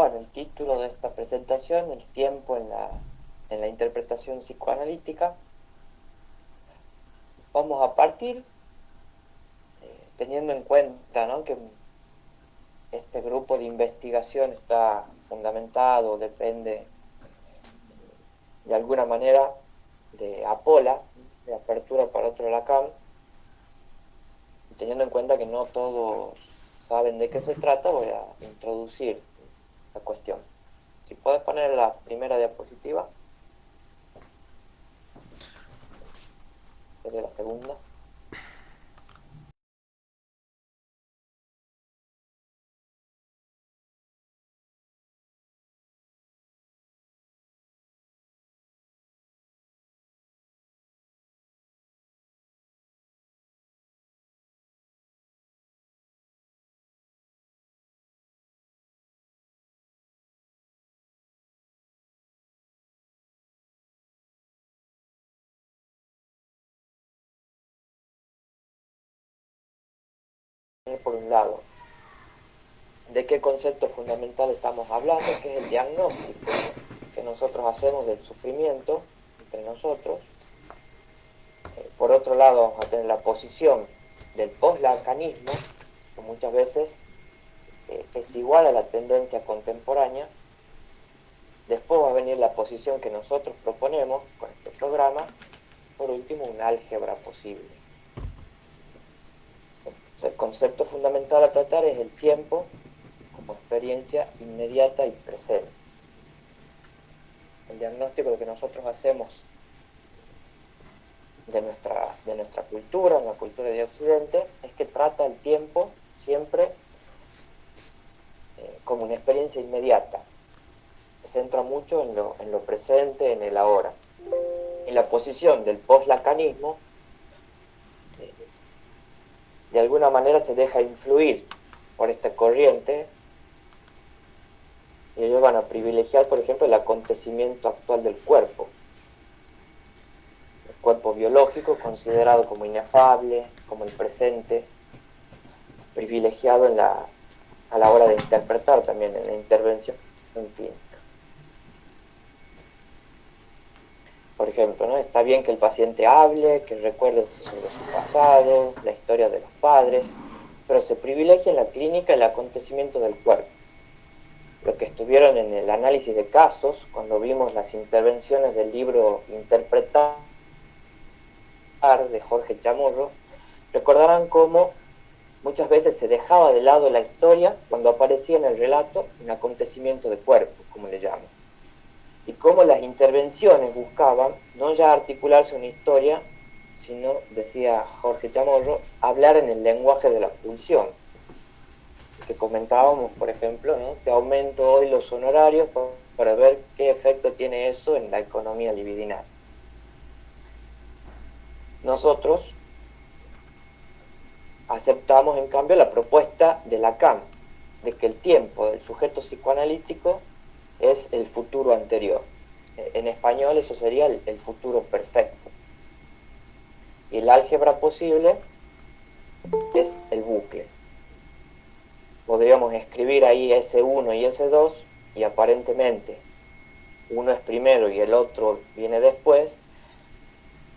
Bueno, el título de esta presentación, el tiempo en la interpretación psicoanalítica. Vamos a partir teniendo en cuenta, ¿no?, que este grupo de investigación está fundamentado, depende de alguna manera de Apola, de Apertura para otro Lacan, y teniendo en cuenta que no todos saben de qué se trata, voy a introducir la cuestión. Si puedes poner la primera diapositiva, sería la segunda. Por un lado, ¿de qué concepto fundamental estamos hablando? Que es el diagnóstico que nosotros hacemos del sufrimiento entre nosotros. Por otro lado, vamos a tener la posición del post-lacanismo, que muchas veces es igual a la tendencia contemporánea. Después va a venir la posición que nosotros proponemos con este programa. Por último, un álgebra posible. El concepto fundamental a tratar es el tiempo como experiencia inmediata y presente. El diagnóstico que nosotros hacemos de nuestra cultura, en la cultura de Occidente, es que trata el tiempo siempre como una experiencia inmediata. Se centra mucho en lo presente, en el ahora. Y la posición del post-lacanismo de alguna manera se deja influir por esta corriente, y ellos van a privilegiar, por ejemplo, el acontecimiento actual del cuerpo. El cuerpo biológico considerado como inefable, como el presente, privilegiado a la hora de interpretar también en la intervención clínica. Por ejemplo, ¿no?, está bien que el paciente hable, que recuerde sobre su pasado, la historia de los padres, pero se privilegia en la clínica el acontecimiento del cuerpo. Los que estuvieron en el análisis de casos, cuando vimos las intervenciones del libro Interpretar de Jorge Chamorro, recordarán cómo muchas veces se dejaba de lado la historia cuando aparecía en el relato un acontecimiento de cuerpo, como le llaman. Y cómo las intervenciones buscaban no ya articularse una historia, sino, decía Jorge Chamorro, hablar en el lenguaje de la pulsión. Que comentábamos, por ejemplo, ¿no?, que aumento hoy los honorarios para ver qué efecto tiene eso en la economía libidinal. Nosotros aceptamos, en cambio, la propuesta de Lacan, de que el tiempo del sujeto psicoanalítico es el futuro anterior. En español eso sería el futuro perfecto. Y el álgebra posible es el bucle. Podríamos escribir ahí S1 y S2 y aparentemente uno es primero y el otro viene después,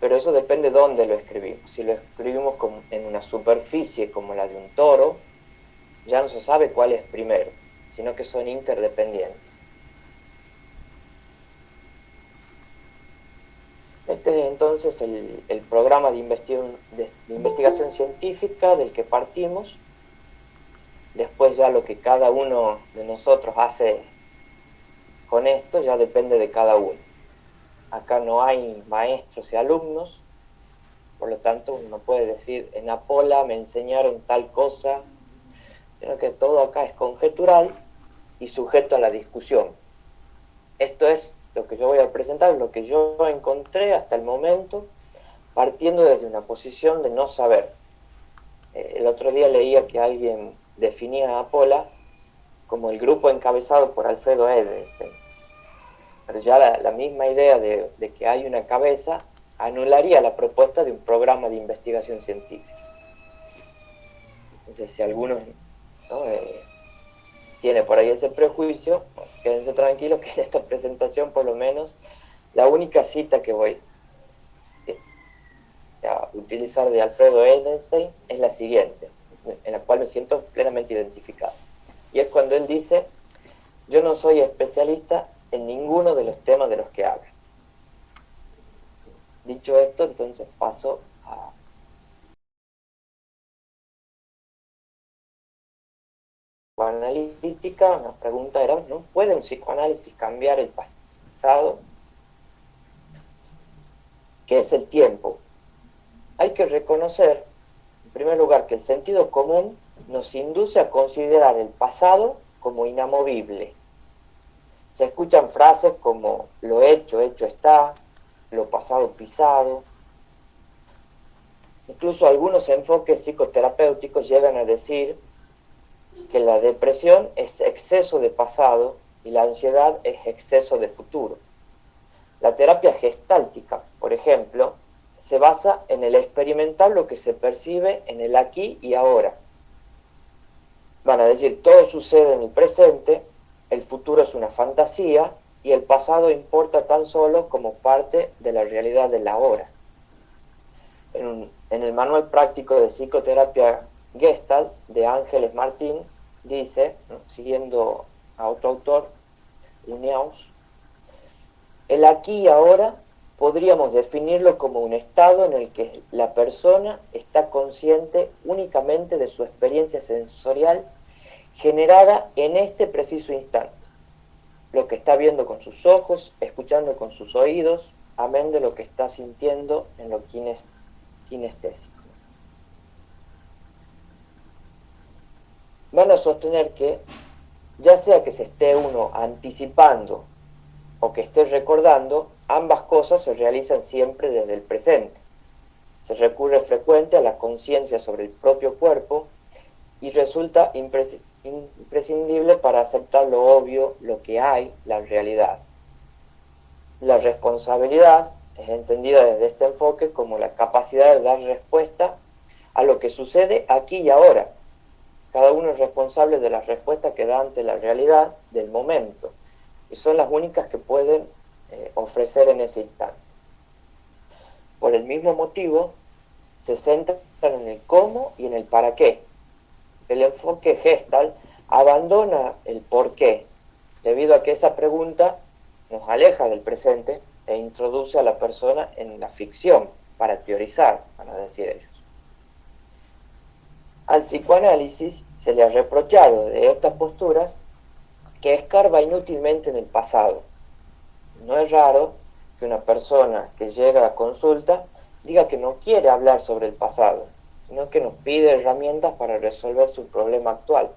pero eso depende de dónde lo escribimos. Si lo escribimos en una superficie como la de un toro, ya no se sabe cuál es primero, sino que son interdependientes. Este es entonces el programa de investigación científica del que partimos. Después ya lo que cada uno de nosotros hace con esto ya depende de cada uno. Acá no hay maestros y alumnos, por lo tanto uno puede decir, en Apola me enseñaron tal cosa, sino que todo acá es conjetural y sujeto a la discusión. Esto es lo que yo voy a presentar, lo que yo encontré hasta el momento, partiendo desde una posición de no saber. El otro día leía que alguien definía a Apola como el grupo encabezado por Alfredo Edelstein. Pero ya la misma idea de que hay una cabeza anularía la propuesta de un programa de investigación científica. Entonces, si alguno, ¿no?, tiene por ahí ese prejuicio, quédense tranquilos que en esta presentación, por lo menos, la única cita que voy a utilizar de Alfredo Einstein es la siguiente, en la cual me siento plenamente identificado. Y es cuando él dice: yo no soy especialista en ninguno de los temas de los que habla. Dicho esto, entonces paso a psicoanalítica. Una pregunta era: ¿no puede un psicoanálisis cambiar el pasado? ¿Qué es el tiempo? Hay que reconocer, en primer lugar, que el sentido común nos induce a considerar el pasado como inamovible. Se escuchan frases como lo hecho, hecho está, lo pasado pisado. Incluso algunos enfoques psicoterapéuticos llegan a decir que la depresión es exceso de pasado y la ansiedad es exceso de futuro. La terapia gestáltica, por ejemplo, se basa en el experimentar lo que se percibe en el aquí y ahora. Van a decir, todo sucede en el presente, el futuro es una fantasía y el pasado importa tan solo como parte de la realidad del ahora. En el manual práctico de psicoterapia Gestalt de Ángeles Martín dice, ¿no?, siguiendo a otro autor, Uneaus, el aquí y ahora podríamos definirlo como un estado en el que la persona está consciente únicamente de su experiencia sensorial generada en este preciso instante, lo que está viendo con sus ojos, escuchando con sus oídos, amén de lo que está sintiendo en lo kinestésico. Van a sostener que, ya sea que se esté uno anticipando o que esté recordando, ambas cosas se realizan siempre desde el presente. Se recurre frecuente a la conciencia sobre el propio cuerpo y resulta imprescindible para aceptar lo obvio, lo que hay, la realidad. La responsabilidad es entendida desde este enfoque como la capacidad de dar respuesta a lo que sucede aquí y ahora. Cada uno es responsable de las respuestas que da ante la realidad del momento, y son las únicas que pueden ofrecer en ese instante. Por el mismo motivo, se centran en el cómo y en el para qué. El enfoque Gestalt abandona el por qué, debido a que esa pregunta nos aleja del presente e introduce a la persona en la ficción para teorizar, van a decir ellos. Al psicoanálisis se le ha reprochado de estas posturas que escarba inútilmente en el pasado. No es raro que una persona que llega a consulta diga que no quiere hablar sobre el pasado, sino que nos pide herramientas para resolver su problema actual.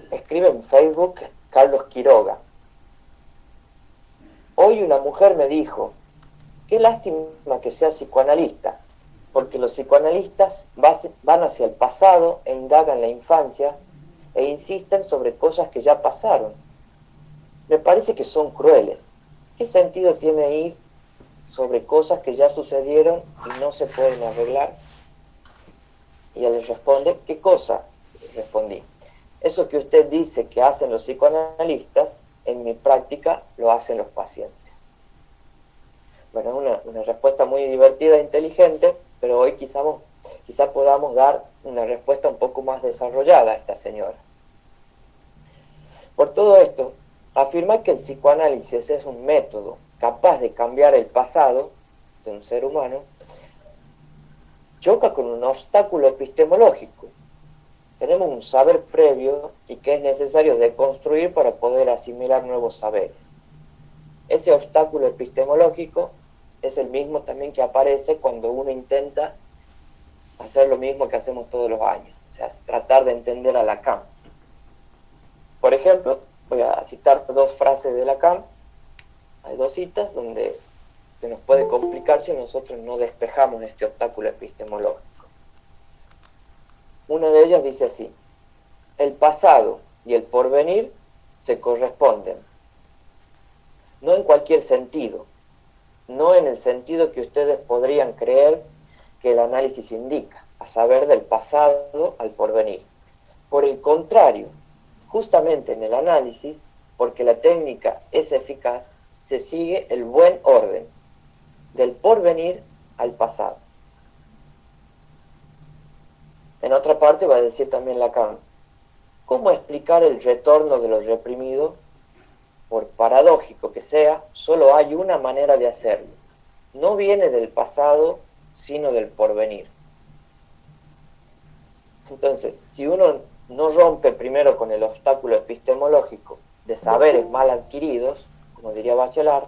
Escribe en Facebook Carlos Quiroga: hoy una mujer me dijo, qué lástima que sea psicoanalista, porque los psicoanalistas van hacia el pasado e indagan la infancia e insisten sobre cosas que ya pasaron. Me parece que son crueles. ¿Qué sentido tiene ir sobre cosas que ya sucedieron y no se pueden arreglar? Y él le responde, ¿qué cosa? Respondí, eso que usted dice que hacen los psicoanalistas, en mi práctica lo hacen los pacientes. Bueno, es una respuesta muy divertida e inteligente, pero hoy quizá podamos dar una respuesta un poco más desarrollada a esta señora. Por todo esto, afirmar que el psicoanálisis es un método capaz de cambiar el pasado de un ser humano choca con un obstáculo epistemológico. Tenemos un saber previo y que es necesario deconstruir para poder asimilar nuevos saberes. Ese obstáculo epistemológico es el mismo también que aparece cuando uno intenta hacer lo mismo que hacemos todos los años, o sea, tratar de entender a Lacan. Por ejemplo, voy a citar dos frases de Lacan. Hay dos citas donde se nos puede complicar si nosotros no despejamos este obstáculo epistemológico. Una de ellas dice así: el pasado y el porvenir se corresponden, no en cualquier sentido, no en el sentido que ustedes podrían creer que el análisis indica, a saber, del pasado al porvenir. Por el contrario, justamente en el análisis, porque la técnica es eficaz, se sigue el buen orden, del porvenir al pasado. En otra parte va a decir también Lacan, ¿cómo explicar el retorno de lo reprimido? Por paradójico que sea, solo hay una manera de hacerlo. No viene del pasado, sino del porvenir. Entonces, si uno no rompe primero con el obstáculo epistemológico de saberes mal adquiridos, como diría Bachelard,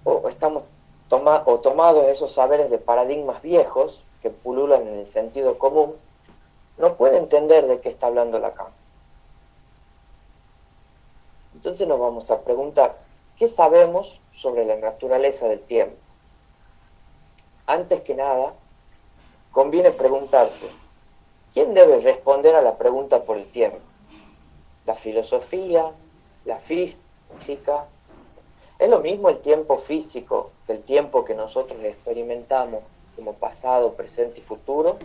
o estamos tomados esos saberes de paradigmas viejos que pululan en el sentido común, no puede entender de qué está hablando Lacan. Entonces nos vamos a preguntar, ¿qué sabemos sobre la naturaleza del tiempo? Antes que nada, conviene preguntarse, ¿quién debe responder a la pregunta por el tiempo? ¿La filosofía? ¿La física? ¿Es lo mismo el tiempo físico que el tiempo que nosotros experimentamos como pasado, presente y futuro?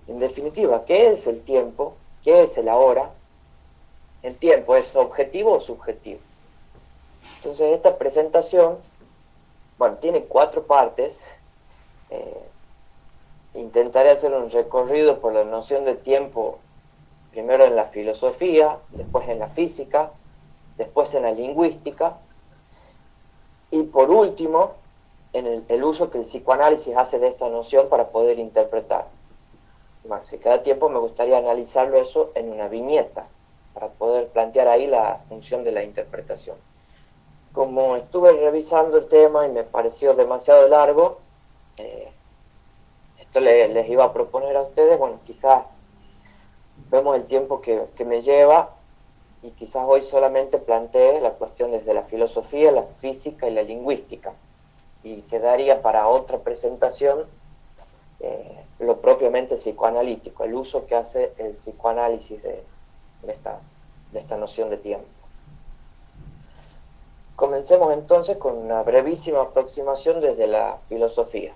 En definitiva, ¿qué es el tiempo? ¿Qué es el ahora? ¿El tiempo es objetivo o subjetivo? Entonces esta presentación, bueno, tiene 4 partes. Intentaré hacer un recorrido por la noción de tiempo, primero en la filosofía, después en la física, después en la lingüística, y por último, en el uso que el psicoanálisis hace de esta noción para poder interpretar. Bueno, si queda tiempo me gustaría analizarlo eso en una viñeta, para poder plantear ahí la función de la interpretación. Como estuve revisando el tema y me pareció demasiado largo, esto les iba a proponer a ustedes, bueno, quizás vemos el tiempo que me lleva y quizás hoy solamente plantee la cuestión desde la filosofía, la física y la lingüística, y quedaría para otra presentación lo propiamente psicoanalítico, el uso que hace el psicoanálisis de esta noción de tiempo. Comencemos entonces con una brevísima aproximación desde la filosofía.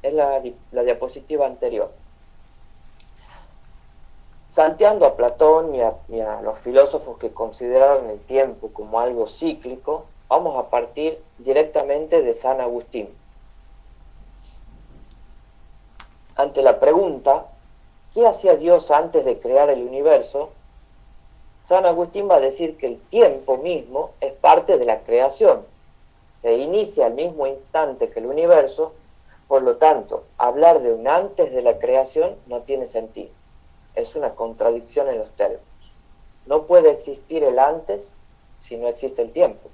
Es la diapositiva anterior. Salteando a Platón y a los filósofos que consideraron el tiempo como algo cíclico, vamos a partir directamente de San Agustín. Ante la pregunta, ¿qué hacía Dios antes de crear el universo? San Agustín va a decir que el tiempo mismo es parte de la creación. Se inicia al mismo instante que el universo, por lo tanto, hablar de un antes de la creación no tiene sentido. Es una contradicción en los términos. No puede existir el antes si no existe el tiempo.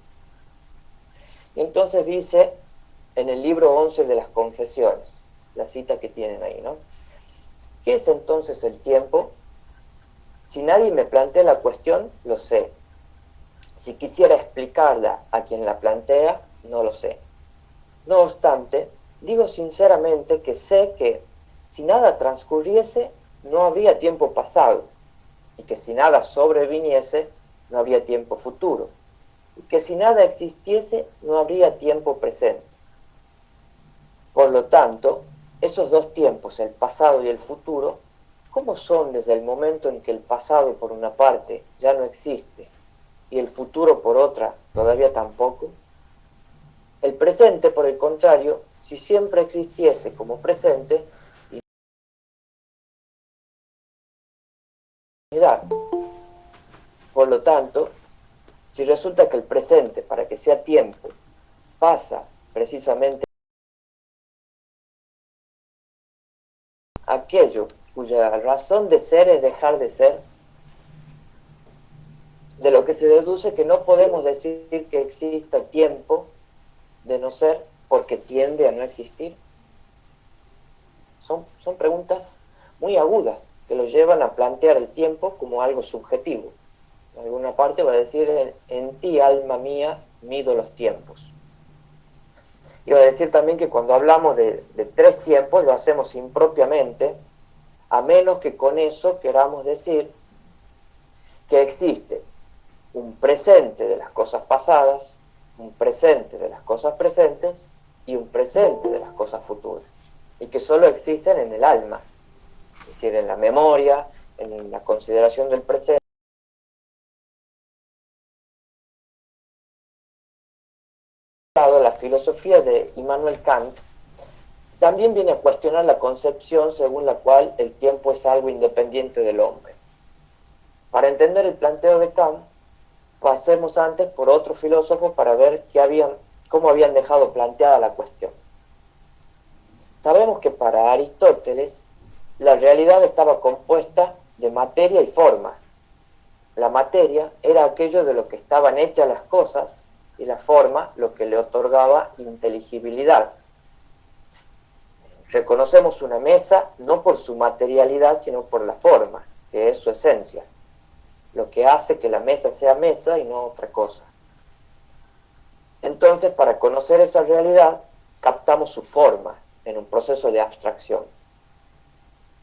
Y entonces dice en el libro 11 de las Confesiones, la cita que tienen ahí, ¿no? ¿Qué es entonces el tiempo? Si nadie me plantea la cuestión, lo sé. Si quisiera explicarla a quien la plantea, no lo sé. No obstante, digo sinceramente que sé que si nada transcurriese, no habría tiempo pasado, y que si nada sobreviniese, no habría tiempo futuro, y que si nada existiese, no habría tiempo presente. Por lo tanto, esos dos tiempos, el pasado y el futuro, ¿cómo son desde el momento en que el pasado, por una parte, ya no existe, y el futuro, por otra, todavía tampoco? El presente, por el contrario, si siempre existiese como presente, por lo tanto, si resulta que el presente, para que sea tiempo, pasa precisamente aquello cuya razón de ser es dejar de ser, de lo que se deduce que no podemos decir que exista tiempo de no ser porque tiende a no existir. Son preguntas muy agudas que lo llevan a plantear el tiempo como algo subjetivo. En alguna parte va a decir, en ti, alma mía, mido los tiempos. Y va a decir también que cuando hablamos de 3 tiempos lo hacemos impropiamente, a menos que con eso queramos decir que existe un presente de las cosas pasadas, un presente de las cosas presentes y un presente de las cosas futuras, y que solo existen en el alma, es decir, en la memoria, en la consideración del presente, la filosofía de Immanuel Kant también viene a cuestionar la concepción según la cual el tiempo es algo independiente del hombre. Para entender el planteo de Kant, pasemos antes por otros filósofos para ver cómo habían dejado planteada la cuestión. Sabemos que para Aristóteles la realidad estaba compuesta de materia y forma. La materia era aquello de lo que estaban hechas las cosas y la forma lo que le otorgaba inteligibilidad. Reconocemos una mesa no por su materialidad, sino por la forma, que es su esencia, lo que hace que la mesa sea mesa y no otra cosa. Entonces, para conocer esa realidad, captamos su forma en un proceso de abstracción.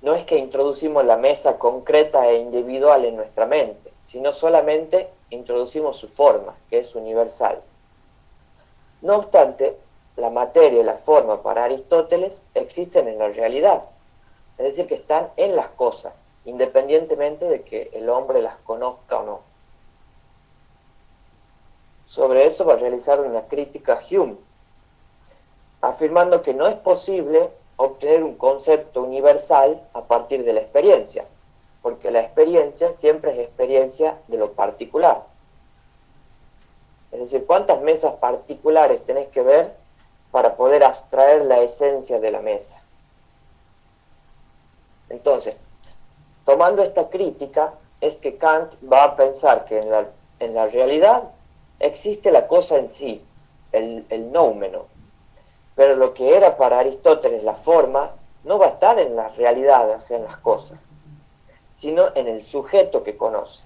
No es que introducimos la mesa concreta e individual en nuestra mente, sino solamente introducimos su forma, que es universal. No obstante, la materia y la forma para Aristóteles existen en la realidad, es decir, que están en las cosas, independientemente de que el hombre las conozca o no. Sobre eso va a realizar una crítica Hume, afirmando que no es posible obtener un concepto universal a partir de la experiencia, porque la experiencia siempre es experiencia de lo particular. Es decir, ¿cuántas mesas particulares tenés que ver para poder abstraer la esencia de la mesa? Entonces, tomando esta crítica, es que Kant va a pensar que en la realidad existe la cosa en sí, el noumeno, pero lo que era para Aristóteles la forma no va a estar en la realidad, o sea, en las cosas, sino en el sujeto que conoce.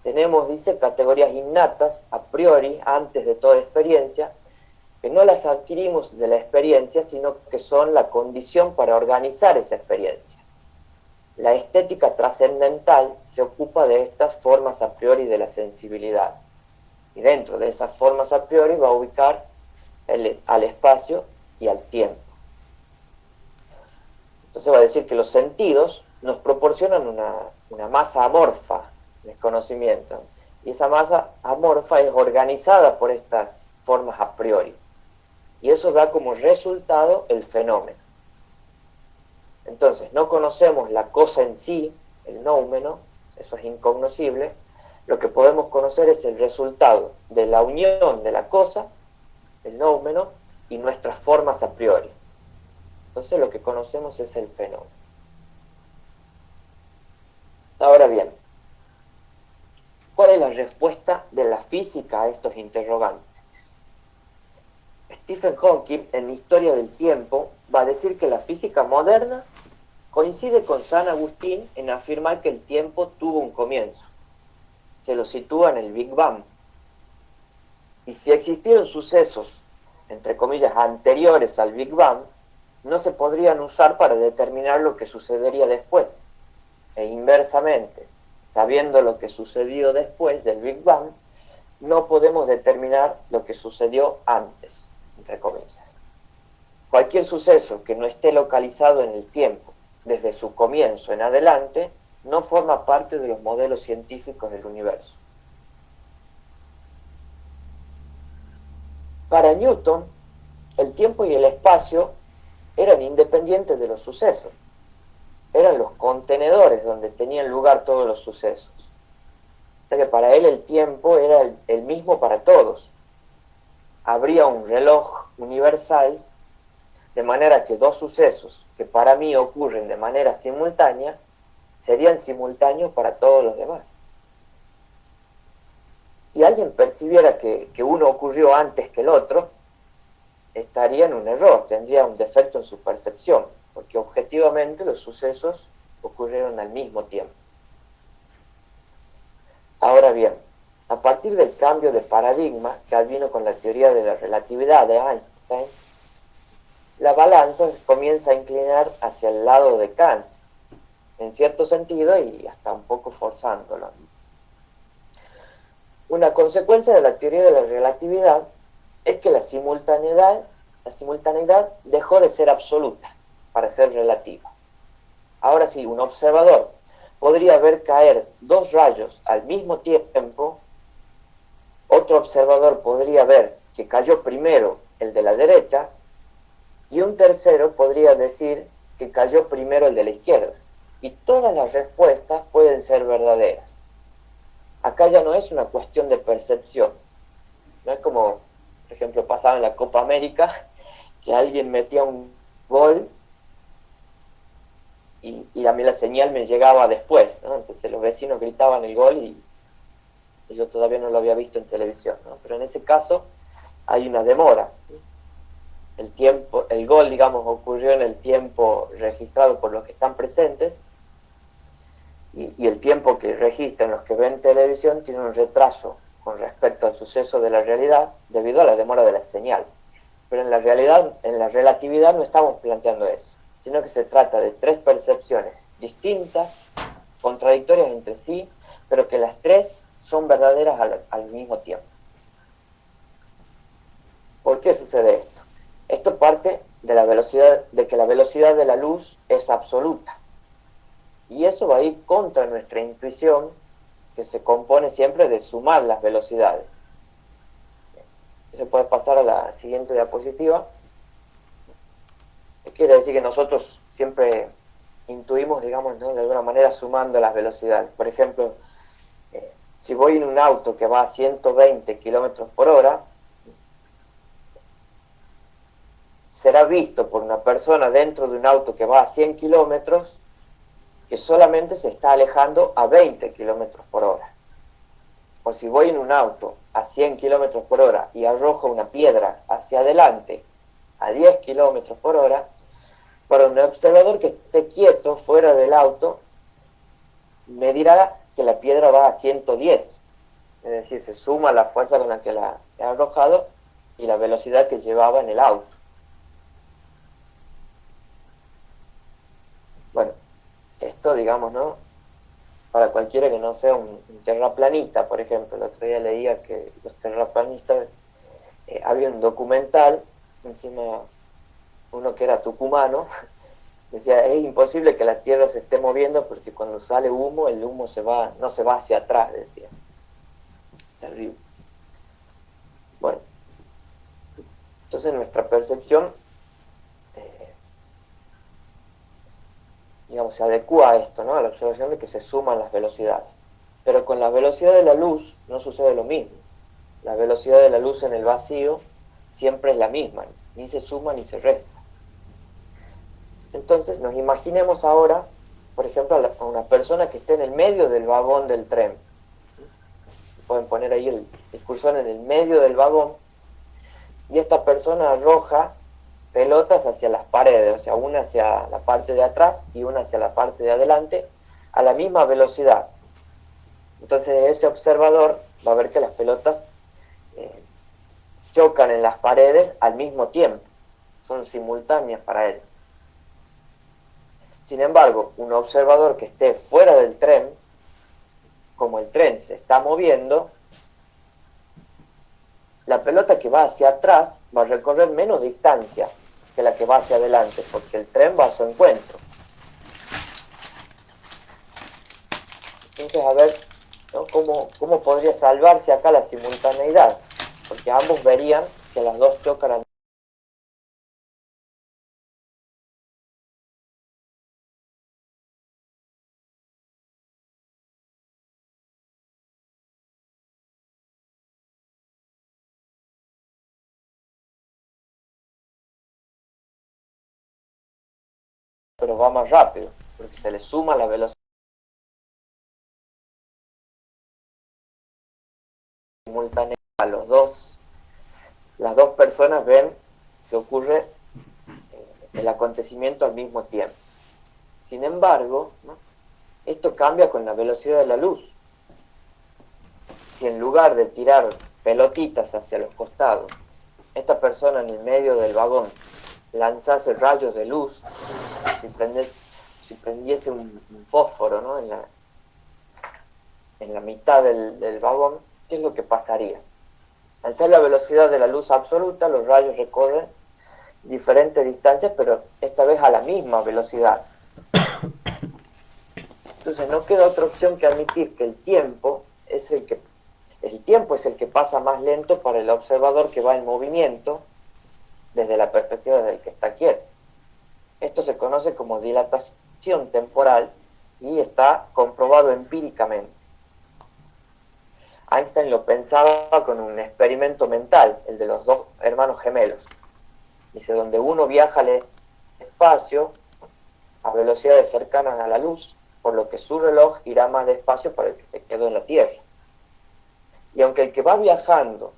Tenemos, dice, categorías innatas, a priori, antes de toda experiencia, que no las adquirimos de la experiencia, sino que son la condición para organizar esa experiencia. La estética trascendental se ocupa de estas formas a priori de la sensibilidad. Y dentro de esas formas a priori va a ubicar al espacio y al tiempo. Entonces va a decir que los sentidos nos proporcionan una masa amorfa de conocimiento. Y esa masa amorfa es organizada por estas formas a priori. Y eso da como resultado el fenómeno. Entonces, no conocemos la cosa en sí, el noumeno, eso es incognoscible. Lo que podemos conocer es el resultado de la unión de la cosa, el noumeno, y nuestras formas a priori. Entonces, lo que conocemos es el fenómeno. Ahora bien, ¿cuál es la respuesta de la física a estos interrogantes? Stephen Hawking, en Historia del Tiempo, va a decir que la física moderna coincide con San Agustín en afirmar que el tiempo tuvo un comienzo. Se lo sitúa en el Big Bang. Y si existieron sucesos, entre comillas, anteriores al Big Bang, no se podrían usar para determinar lo que sucedería después. E inversamente, sabiendo lo que sucedió después del Big Bang, no podemos determinar lo que sucedió antes, entre comillas. Cualquier suceso que no esté localizado en el tiempo, desde su comienzo en adelante, no forma parte de los modelos científicos del universo. Para Newton, el tiempo y el espacio eran independientes de los sucesos. Eran los contenedores donde tenían lugar todos los sucesos. O sea que para él el tiempo era el mismo para todos. Habría un reloj universal, de manera que dos sucesos que para mí ocurren de manera simultánea, serían simultáneos para todos los demás. Si alguien percibiera que uno ocurrió antes que el otro, estaría en un error, tendría un defecto en su percepción, porque objetivamente los sucesos ocurrieron al mismo tiempo. Ahora bien, a partir del cambio de paradigma que advino con la teoría de la relatividad de Einstein, la balanza comienza a inclinar hacia el lado de Kant, en cierto sentido y hasta un poco forzándolo. Una consecuencia de la teoría de la relatividad es que la simultaneidad dejó de ser absoluta para ser relativa. Ahora sí, un observador podría ver caer dos rayos al mismo tiempo, otro observador podría ver que cayó primero el de la derecha, y un tercero podría decir que cayó primero el de la izquierda. Y todas las respuestas pueden ser verdaderas. Acá ya no es una cuestión de percepción. No es como, por ejemplo, pasaba en la Copa América, que alguien metía un gol y a mí la señal me llegaba después, ¿no? Entonces los vecinos gritaban el gol y yo todavía no lo había visto en televisión, ¿no? Pero en ese caso hay una demora. El tiempo, el gol, digamos, ocurrió en el tiempo registrado por los que están presentes, y el tiempo que registran los que ven televisión tiene un retraso con respecto al suceso de la realidad debido a la demora de la señal. Pero en la realidad, en la relatividad, no estamos planteando eso, sino que se trata de tres percepciones distintas, contradictorias entre sí, pero que las tres son verdaderas al mismo tiempo. ¿Por qué sucede esto? Esto parte de la velocidad, de que la velocidad de la luz es absoluta. Y eso va a ir contra nuestra intuición, que se compone siempre de sumar las velocidades. Se puede pasar a la siguiente diapositiva. Quiere decir que nosotros siempre intuimos, digamos, ¿no?, de alguna manera sumando las velocidades. Por ejemplo, si voy en un auto que va a 120 kilómetros por hora, será visto por una persona dentro de un auto que va a 100 kilómetros que solamente se está alejando a 20 kilómetros por hora. O si voy en un auto a 100 kilómetros por hora y arrojo una piedra hacia adelante a 10 kilómetros por hora, para un observador que esté quieto fuera del auto, me dirá que la piedra va a 110. Es decir, se suma la fuerza con la que la he arrojado y la velocidad que llevaba en el auto. Bueno, esto, digamos, ¿no?, para cualquiera que no sea un terraplanista, por ejemplo. El otro día leía que los terraplanistas, había un documental, encima uno que era tucumano, decía, es imposible que la Tierra se esté moviendo porque cuando sale humo, el humo no se va hacia atrás, decía. Terrible. Bueno, entonces nuestra percepción, digamos, se adecua a esto, ¿no?, a la observación de que se suman las velocidades. Pero con la velocidad de la luz no sucede lo mismo. La velocidad de la luz en el vacío siempre es la misma, ni se suma ni se resta. Entonces nos imaginemos ahora, por ejemplo, a una persona que esté en el medio del vagón del tren. Pueden poner ahí el cursor en el medio del vagón, y esta persona arroja pelotas hacia las paredes, o sea, una hacia la parte de atrás y una hacia la parte de adelante, a la misma velocidad. Entonces ese observador va a ver que las pelotas chocan en las paredes al mismo tiempo, son simultáneas para él. Sin embargo, un observador que esté fuera del tren, como el tren se está moviendo, la pelota que va hacia atrás va a recorrer menos distancia que la que va hacia adelante, porque el tren va a su encuentro. Entonces, a ver, ¿no?, ¿cómo podría salvarse acá la simultaneidad? Porque ambos verían que las dos chocan. Pero va más rápido, porque se le suma la velocidad simultánea a las dos personas ven que ocurre el acontecimiento al mismo tiempo. Sin embargo, ¿no?, esto cambia con la velocidad de la luz. Si en lugar de tirar pelotitas hacia los costados, esta persona en el medio del vagón lanzase rayos de luz, si prendiese un fósforo, ¿no?, en la mitad del vagón, ¿qué es lo que pasaría? Al ser la velocidad de la luz absoluta, los rayos recorren diferentes distancias, pero esta vez a la misma velocidad. Entonces Entonces no queda otra opción que admitir que el tiempo es el que pasa más lento para el observador que va en movimiento desde la perspectiva del que está quieto. Esto se conoce como dilatación temporal y está comprobado empíricamente. Einstein lo pensaba con un experimento mental, el de los dos hermanos gemelos. Dice, donde uno viaja al espacio a velocidades cercanas a la luz, por lo que su reloj irá más despacio para el que se quedó en la Tierra. Y aunque el que va viajando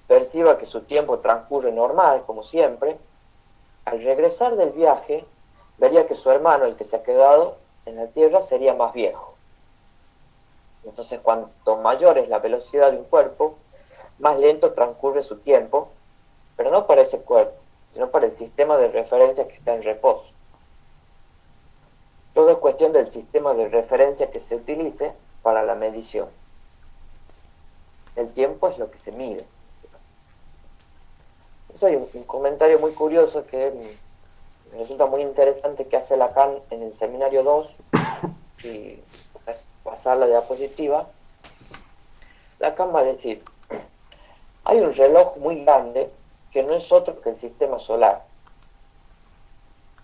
perciba que su tiempo transcurre normal, como siempre, al regresar del viaje, vería que su hermano, el que se ha quedado en la Tierra, sería más viejo. Entonces, cuanto mayor es la velocidad de un cuerpo, más lento transcurre su tiempo, pero no para ese cuerpo, sino para el sistema de referencia que está en reposo. Todo es cuestión del sistema de referencia que se utilice para la medición. El tiempo es lo que se mide. Eso hay un comentario muy curioso que me resulta muy interesante que hace Lacan en el seminario 2, si pasar la diapositiva. Lacan va a decir, hay un reloj muy grande que no es otro que el sistema solar.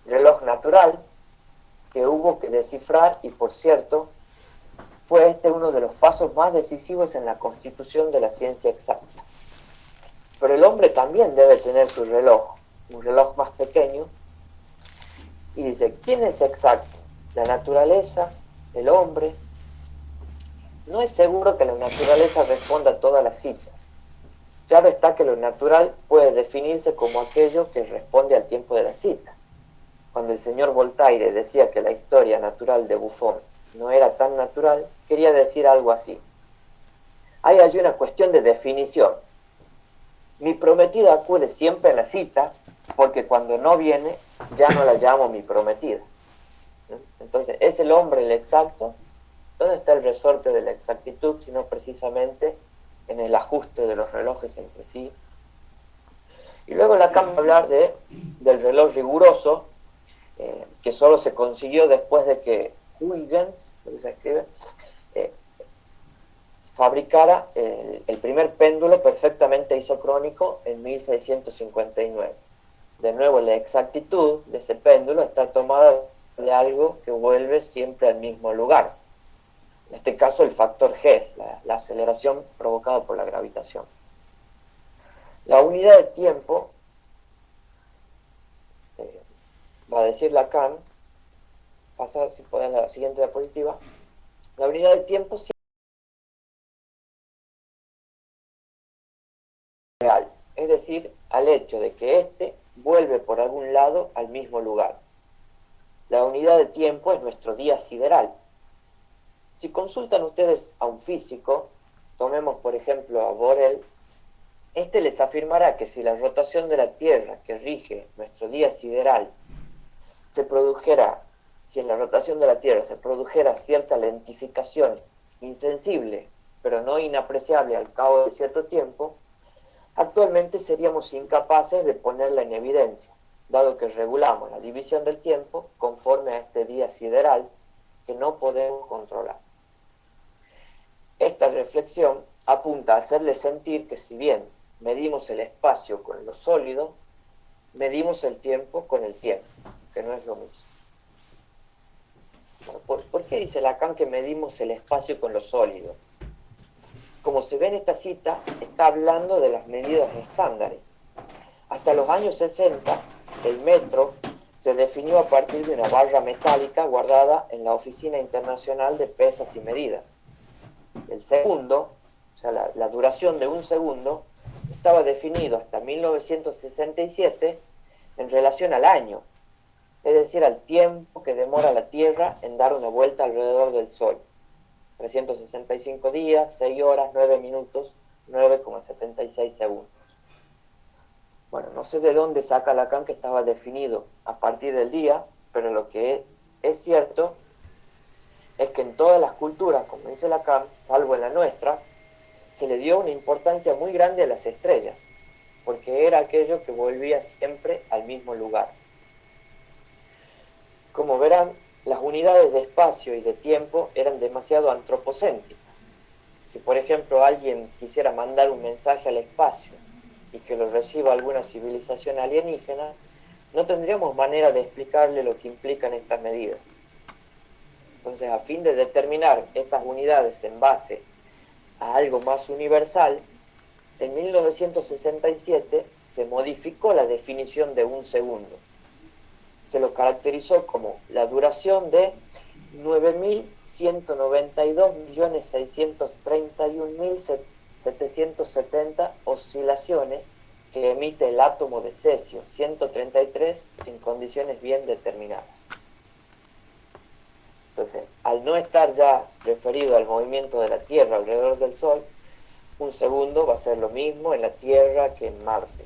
Reloj natural que hubo que descifrar y, por cierto, fue este uno de los pasos más decisivos en la constitución de la ciencia exacta. Pero el hombre también debe tener su reloj, un reloj más pequeño, y dice, ¿quién es exacto? ¿La naturaleza? ¿El hombre? No es seguro que la naturaleza responda a todas las citas. Claro está que lo natural puede definirse como aquello que responde al tiempo de la cita. Cuando el señor Voltaire decía que la historia natural de Buffon no era tan natural, quería decir algo así. Hay allí una cuestión de definición. Mi prometida acude siempre a la cita, porque cuando no viene, ya no la llamo mi prometida. Entonces, ¿es el hombre el exacto? ¿Dónde está el resorte de la exactitud, sino precisamente en el ajuste de los relojes entre sí? Y luego Lacan va a hablar del reloj riguroso, que solo se consiguió después de que Huygens, lo que se escribe, fabricara el primer péndulo perfectamente isocrónico en 1659. De nuevo, la exactitud de ese péndulo está tomada de algo que vuelve siempre al mismo lugar. En este caso, el factor G, la aceleración provocada por la gravitación. La unidad de tiempo, va a decir Lacan, pasa si pueden a la siguiente diapositiva, la unidad de tiempo es real, es decir, al hecho de que éste vuelve por algún lado al mismo lugar. La unidad de tiempo es nuestro día sideral. Si consultan ustedes a un físico, tomemos por ejemplo a Borel, este les afirmará que si la rotación de la Tierra que rige nuestro día sideral si en la rotación de la Tierra se produjera cierta lentificación insensible, pero no inapreciable al cabo de cierto tiempo, actualmente seríamos incapaces de ponerla en evidencia, dado que regulamos la división del tiempo conforme a este día sideral que no podemos controlar. Esta reflexión apunta a hacerle sentir que si bien medimos el espacio con lo sólido, medimos el tiempo con el tiempo, que no es lo mismo. ¿Por qué dice Lacan que medimos el espacio con lo sólido? Como se ve en esta cita, está hablando de las medidas estándares. Hasta los años 60, el metro se definió a partir de una barra metálica guardada en la Oficina Internacional de Pesas y Medidas. El segundo, o sea, la duración de un segundo, estaba definido hasta 1967 en relación al año, es decir, al tiempo que demora la Tierra en dar una vuelta alrededor del Sol. 365 días, 6 horas, 9 minutos, 9,76 segundos. Bueno, no sé de dónde saca Lacan que estaba definido a partir del día, pero lo que es cierto es que en todas las culturas, como dice Lacan, salvo en la nuestra, se le dio una importancia muy grande a las estrellas, porque era aquello que volvía siempre al mismo lugar. Como verán, las unidades de espacio y de tiempo eran demasiado antropocéntricas. Si por ejemplo alguien quisiera mandar un mensaje al espacio y que lo reciba alguna civilización alienígena, no tendríamos manera de explicarle lo que implican estas medidas. Entonces, a fin de determinar estas unidades en base a algo más universal, en 1967 se modificó la definición de un segundo. Se lo caracterizó como la duración de 9.192.631.770 oscilaciones que emite el átomo de cesio 133 en condiciones bien determinadas. Entonces, al no estar ya referido al movimiento de la Tierra alrededor del Sol, un segundo va a ser lo mismo en la Tierra que en Marte.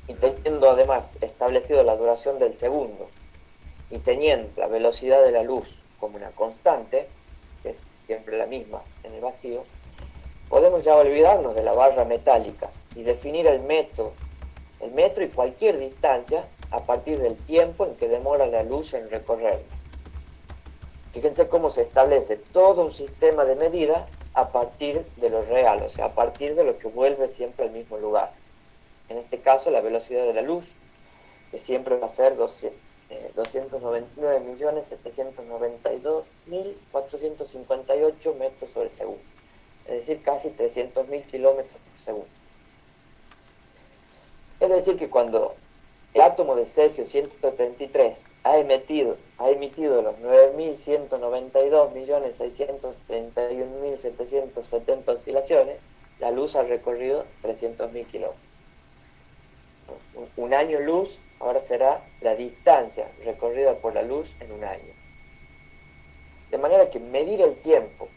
Y teniendo además establecido la duración del segundo y teniendo la velocidad de la luz como una constante, que es siempre la misma en el vacío, podemos ya olvidarnos de la barra metálica y definir el metro y cualquier distancia a partir del tiempo en que demora la luz en recorrerla. Fíjense cómo se establece todo un sistema de medida a partir de lo real, o sea, a partir de lo que vuelve siempre al mismo lugar. En este caso, la velocidad de la luz, que siempre va a ser 299.792.458 metros sobre segundo, es decir, casi 300.000 kilómetros por segundo. Es decir, que cuando el átomo de cesio 133 ha emitido los 9.192.631.770 oscilaciones, la luz ha recorrido 300.000 kilómetros. Un año luz ahora será la distancia recorrida por la luz en un año. De manera que medir el tiempo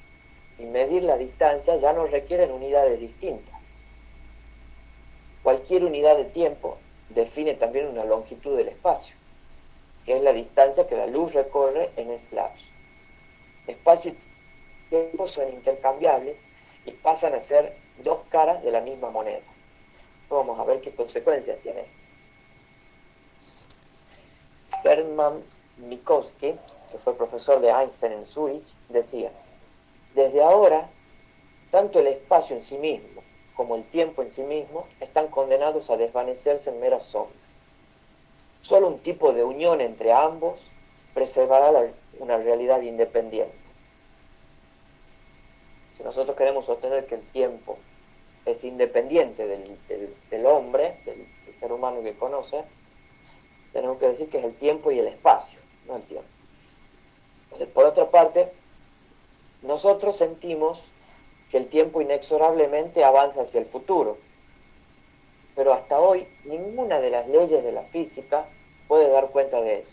y medir la distancia ya no requieren unidades distintas. Cualquier unidad de tiempo define también una longitud del espacio, que es la distancia que la luz recorre en ese lapso. Espacio y tiempo son intercambiables y pasan a ser dos caras de la misma moneda. Vamos a ver qué consecuencias tiene. Hermann Minkowski, que fue profesor de Einstein en Zúrich, decía: desde ahora, tanto el espacio en sí mismo como el tiempo en sí mismo están condenados a desvanecerse en meras sombras. Solo un tipo de unión entre ambos preservará una realidad independiente. Si nosotros queremos sostener que el tiempo es independiente del hombre, del ser humano que conoce, tenemos que decir que es el tiempo y el espacio, no el tiempo. Entonces, por otra parte, nosotros sentimos que el tiempo inexorablemente avanza hacia el futuro, pero hasta hoy ninguna de las leyes de la física puede dar cuenta de eso.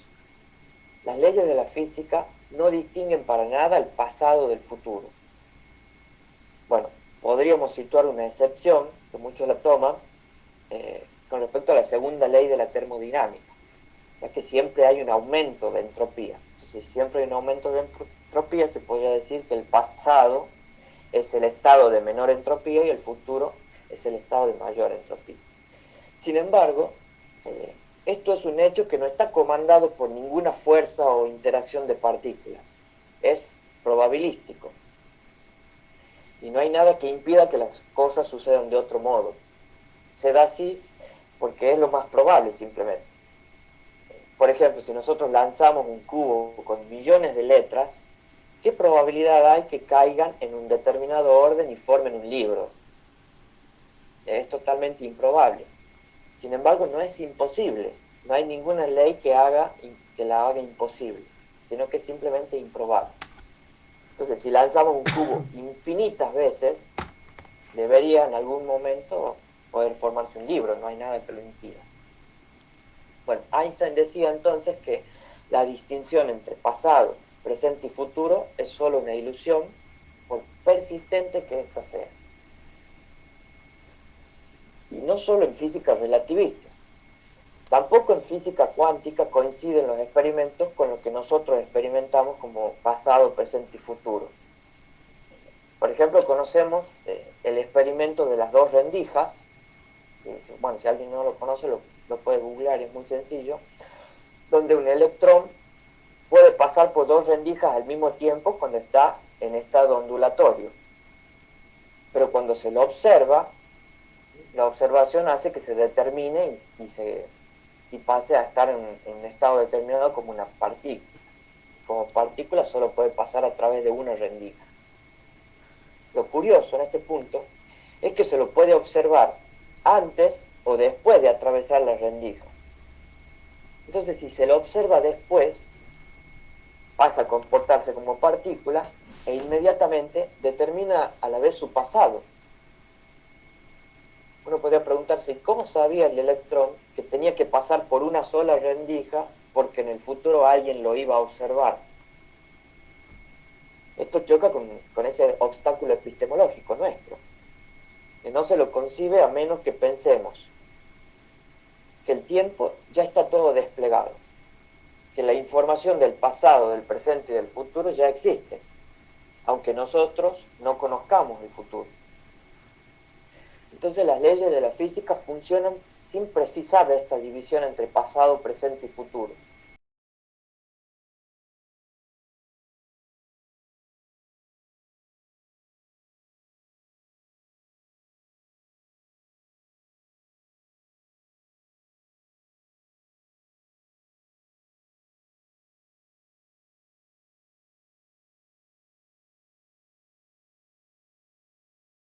Las leyes de la física no distinguen para nada el pasado del futuro. Bueno, podríamos situar una excepción, que muchos la toman, con respecto a la segunda ley de la termodinámica, ya que siempre hay un aumento de entropía. Entonces, si siempre hay un aumento de entropía, se podría decir que el pasado es el estado de menor entropía y el futuro es el estado de mayor entropía. Sin embargo, esto es un hecho que no está comandado por ninguna fuerza o interacción de partículas. Es probabilístico. Y no hay nada que impida que las cosas sucedan de otro modo. Se da así porque es lo más probable simplemente. Por ejemplo, si nosotros lanzamos un cubo con millones de letras, ¿qué probabilidad hay que caigan en un determinado orden y formen un libro? Es totalmente improbable. Sin embargo, no es imposible. No hay ninguna ley que la haga imposible, sino que es simplemente improbable. Entonces, si lanzamos un cubo infinitas veces, debería en algún momento poder formarse un libro, no hay nada que lo impida. Bueno, Einstein decía entonces que la distinción entre pasado, presente y futuro es solo una ilusión, por persistente que ésta sea. Y no solo en física relativista, tampoco en física cuántica coinciden los experimentos con lo que nosotros experimentamos como pasado, presente y futuro. Por ejemplo, conocemos el experimento de las dos rendijas. Bueno, si alguien no lo conoce, lo puede googlear, es muy sencillo, donde un electrón puede pasar por dos rendijas al mismo tiempo cuando está en estado ondulatorio. Pero cuando se lo observa, la observación hace que se determine y pase a estar en un estado determinado como una partícula. Como partícula solo puede pasar a través de una rendija. Lo curioso en este punto es que se lo puede observar antes o después de atravesar las rendijas. Entonces, si se lo observa después, pasa a comportarse como partícula e inmediatamente determina a la vez su pasado. Uno podría preguntarse, ¿cómo sabía el electrón que tenía que pasar por una sola rendija porque en el futuro alguien lo iba a observar? Esto choca con ese obstáculo epistemológico nuestro, que no se lo concibe a menos que pensemos que el tiempo ya está todo desplegado, que la información del pasado, del presente y del futuro ya existe, aunque nosotros no conozcamos el futuro. Entonces las leyes de la física funcionan sin precisar de esta división entre pasado, presente y futuro.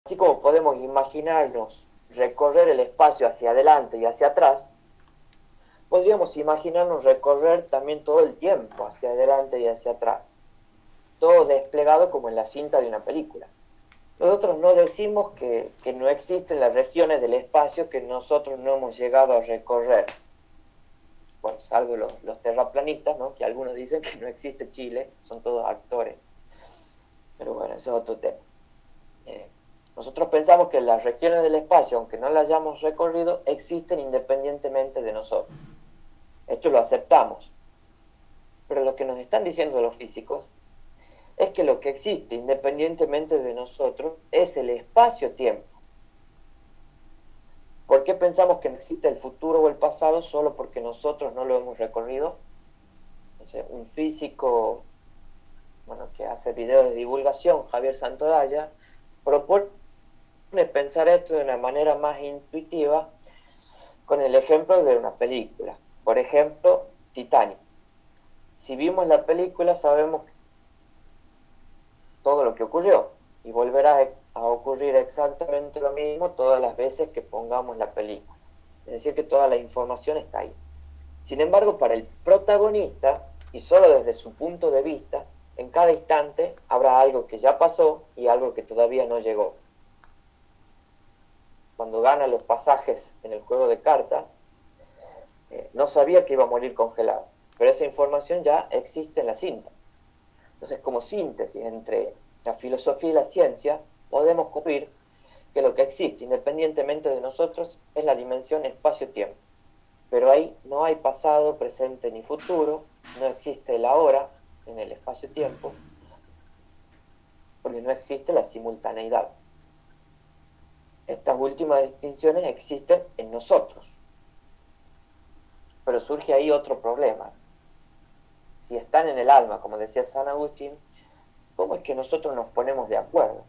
Así como podemos imaginarnos recorrer el espacio hacia adelante y hacia atrás, podríamos imaginarnos recorrer también todo el tiempo hacia adelante y hacia atrás, todo desplegado como en la cinta de una película. Nosotros no decimos que no existen las regiones del espacio que nosotros no hemos llegado a recorrer. Bueno, salvo los terraplanistas, ¿no? Que algunos dicen que no existe Chile, son todos actores. Pero bueno, eso es otro tema. Nosotros pensamos que las regiones del espacio, aunque no las hayamos recorrido, existen independientemente de nosotros. Esto lo aceptamos. Pero lo que nos están diciendo los físicos es que lo que existe independientemente de nosotros es el espacio-tiempo. ¿Por qué pensamos que no existe el futuro o el pasado solo porque nosotros no lo hemos recorrido? Entonces, un físico que hace videos de divulgación, Javier Santolaya, propone pensar esto de una manera más intuitiva con el ejemplo de una película. Por ejemplo, Titanic. Si vimos la película sabemos todo lo que ocurrió y volverá a ocurrir exactamente lo mismo todas las veces que pongamos la película. Es decir, que toda la información está ahí. Sin embargo, para el protagonista, y solo desde su punto de vista, en cada instante habrá algo que ya pasó y algo que todavía no llegó. Cuando gana los pasajes en el juego de cartas, no sabía que iba a morir congelado, pero esa información ya existe en la cinta. Entonces, como síntesis entre la filosofía y la ciencia, podemos concluir que lo que existe, independientemente de nosotros, es la dimensión espacio-tiempo. Pero ahí no hay pasado, presente ni futuro, no existe el ahora en el espacio-tiempo, porque no existe la simultaneidad. Estas últimas distinciones existen en nosotros. Pero surge ahí otro problema. Si están en el alma, como decía San Agustín, ¿cómo es que nosotros nos ponemos de acuerdo?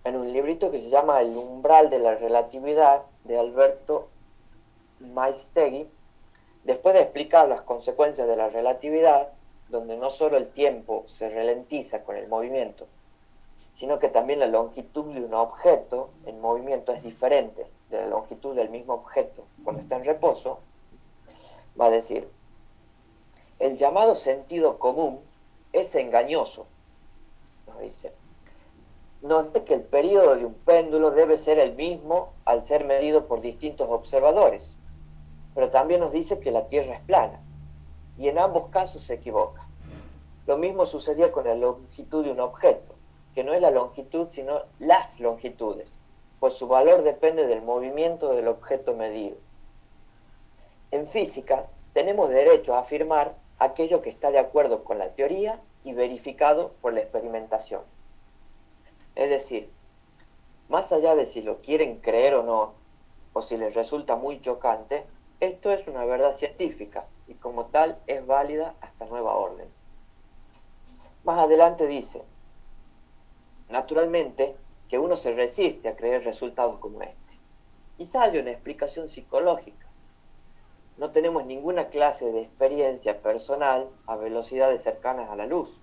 En un librito que se llama El umbral de la relatividad, de Alberto Maistegui, después de explicar las consecuencias de la relatividad, donde no solo el tiempo se ralentiza con el movimiento, sino que también la longitud de un objeto en movimiento es diferente de la longitud del mismo objeto cuando está en reposo, va a decir, el llamado sentido común es engañoso, nos dice. Nos dice que el período de un péndulo debe ser el mismo al ser medido por distintos observadores, pero también nos dice que la Tierra es plana, y en ambos casos se equivoca. Lo mismo sucedía con la longitud de un objeto, que no es la longitud, sino las longitudes, pues su valor depende del movimiento del objeto medido. En física, tenemos derecho a afirmar aquello que está de acuerdo con la teoría y verificado por la experimentación. Es decir, más allá de si lo quieren creer o no, o si les resulta muy chocante, esto es una verdad científica, y como tal es válida hasta nueva orden. Más adelante dice, naturalmente que uno se resiste a creer resultados como este. Y sale una explicación psicológica. No tenemos ninguna clase de experiencia personal a velocidades cercanas a la luz.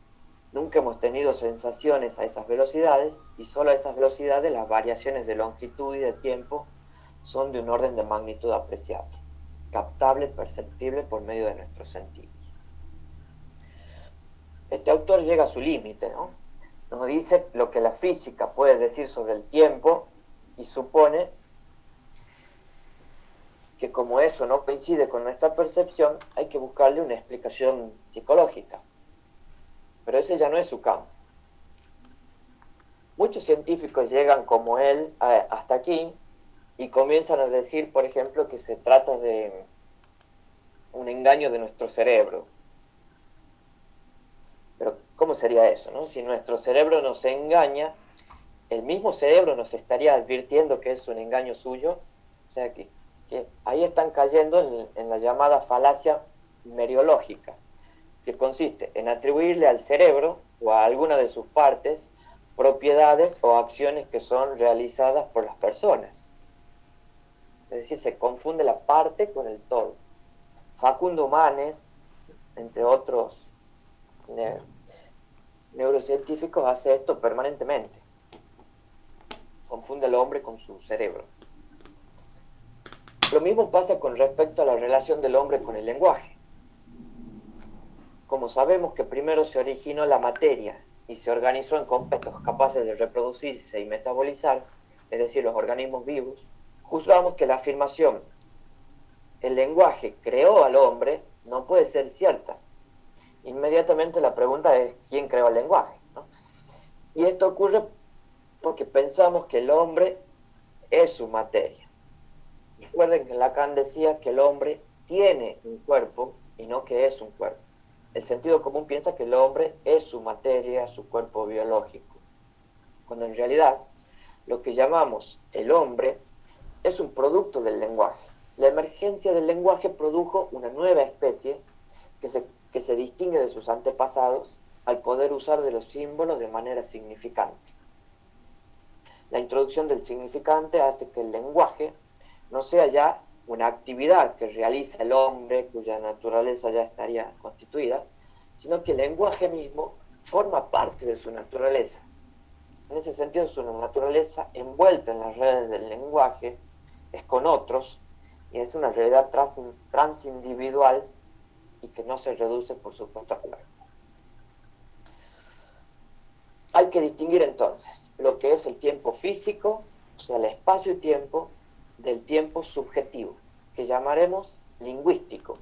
Nunca hemos tenido sensaciones a esas velocidades y solo a esas velocidades las variaciones de longitud y de tiempo son de un orden de magnitud apreciable, captable, perceptible por medio de nuestros sentidos. Este autor llega a su límite, ¿no? Nos dice lo que la física puede decir sobre el tiempo y supone que como eso no coincide con nuestra percepción, hay que buscarle una explicación psicológica. Pero ese ya no es su campo. Muchos científicos llegan como él hasta aquí y comienzan a decir, por ejemplo, que se trata de un engaño de nuestro cerebro. Pero ¿cómo sería eso, no? Si nuestro cerebro nos engaña, el mismo cerebro nos estaría advirtiendo que es un engaño suyo. O sea que ahí están cayendo en la llamada falacia meriológica, que consiste en atribuirle al cerebro o a alguna de sus partes propiedades o acciones que son realizadas por las personas. Es decir, se confunde la parte con el todo. Facundo Manes, entre otros neurocientíficos, hace esto permanentemente. Confunde al hombre con su cerebro. Lo mismo pasa con respecto a la relación del hombre con el lenguaje. Como sabemos que primero se originó la materia y se organizó en compuestos capaces de reproducirse y metabolizar, es decir, los organismos vivos, juzgamos que la afirmación el lenguaje creó al hombre no puede ser cierta. Inmediatamente la pregunta es ¿quién creó el lenguaje? ¿No? Y esto ocurre porque pensamos que el hombre es su materia. Recuerden que Lacan decía que el hombre tiene un cuerpo y no que es un cuerpo. El sentido común piensa que el hombre es su materia, su cuerpo biológico, cuando en realidad lo que llamamos el hombre es un producto del lenguaje. La emergencia del lenguaje produjo una nueva especie que se distingue de sus antepasados al poder usar de los símbolos de manera significante. La introducción del significante hace que el lenguaje no sea ya una actividad que realiza el hombre cuya naturaleza ya estaría constituida, sino que el lenguaje mismo forma parte de su naturaleza. En ese sentido, su naturaleza envuelta en las redes del lenguaje es con otros y es una realidad transindividual y que no se reduce por supuesto al cuerpo. Hay que distinguir entonces lo que es el tiempo físico, o sea, el espacio y tiempo, del tiempo subjetivo, que llamaremos lingüístico,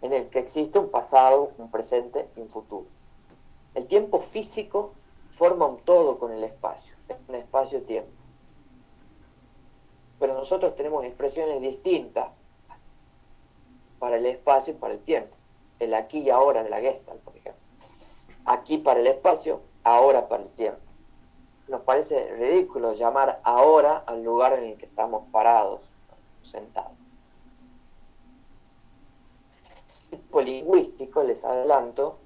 en el que existe un pasado, un presente y un futuro. El tiempo físico forma un todo con el espacio, es un espacio-tiempo. Pero nosotros tenemos expresiones distintas para el espacio y para el tiempo. El aquí y ahora de la Gestalt, por ejemplo. Aquí para el espacio, ahora para el tiempo. Nos parece ridículo llamar ahora al lugar en el que estamos parados, sentados. El tipo lingüístico, les adelanto,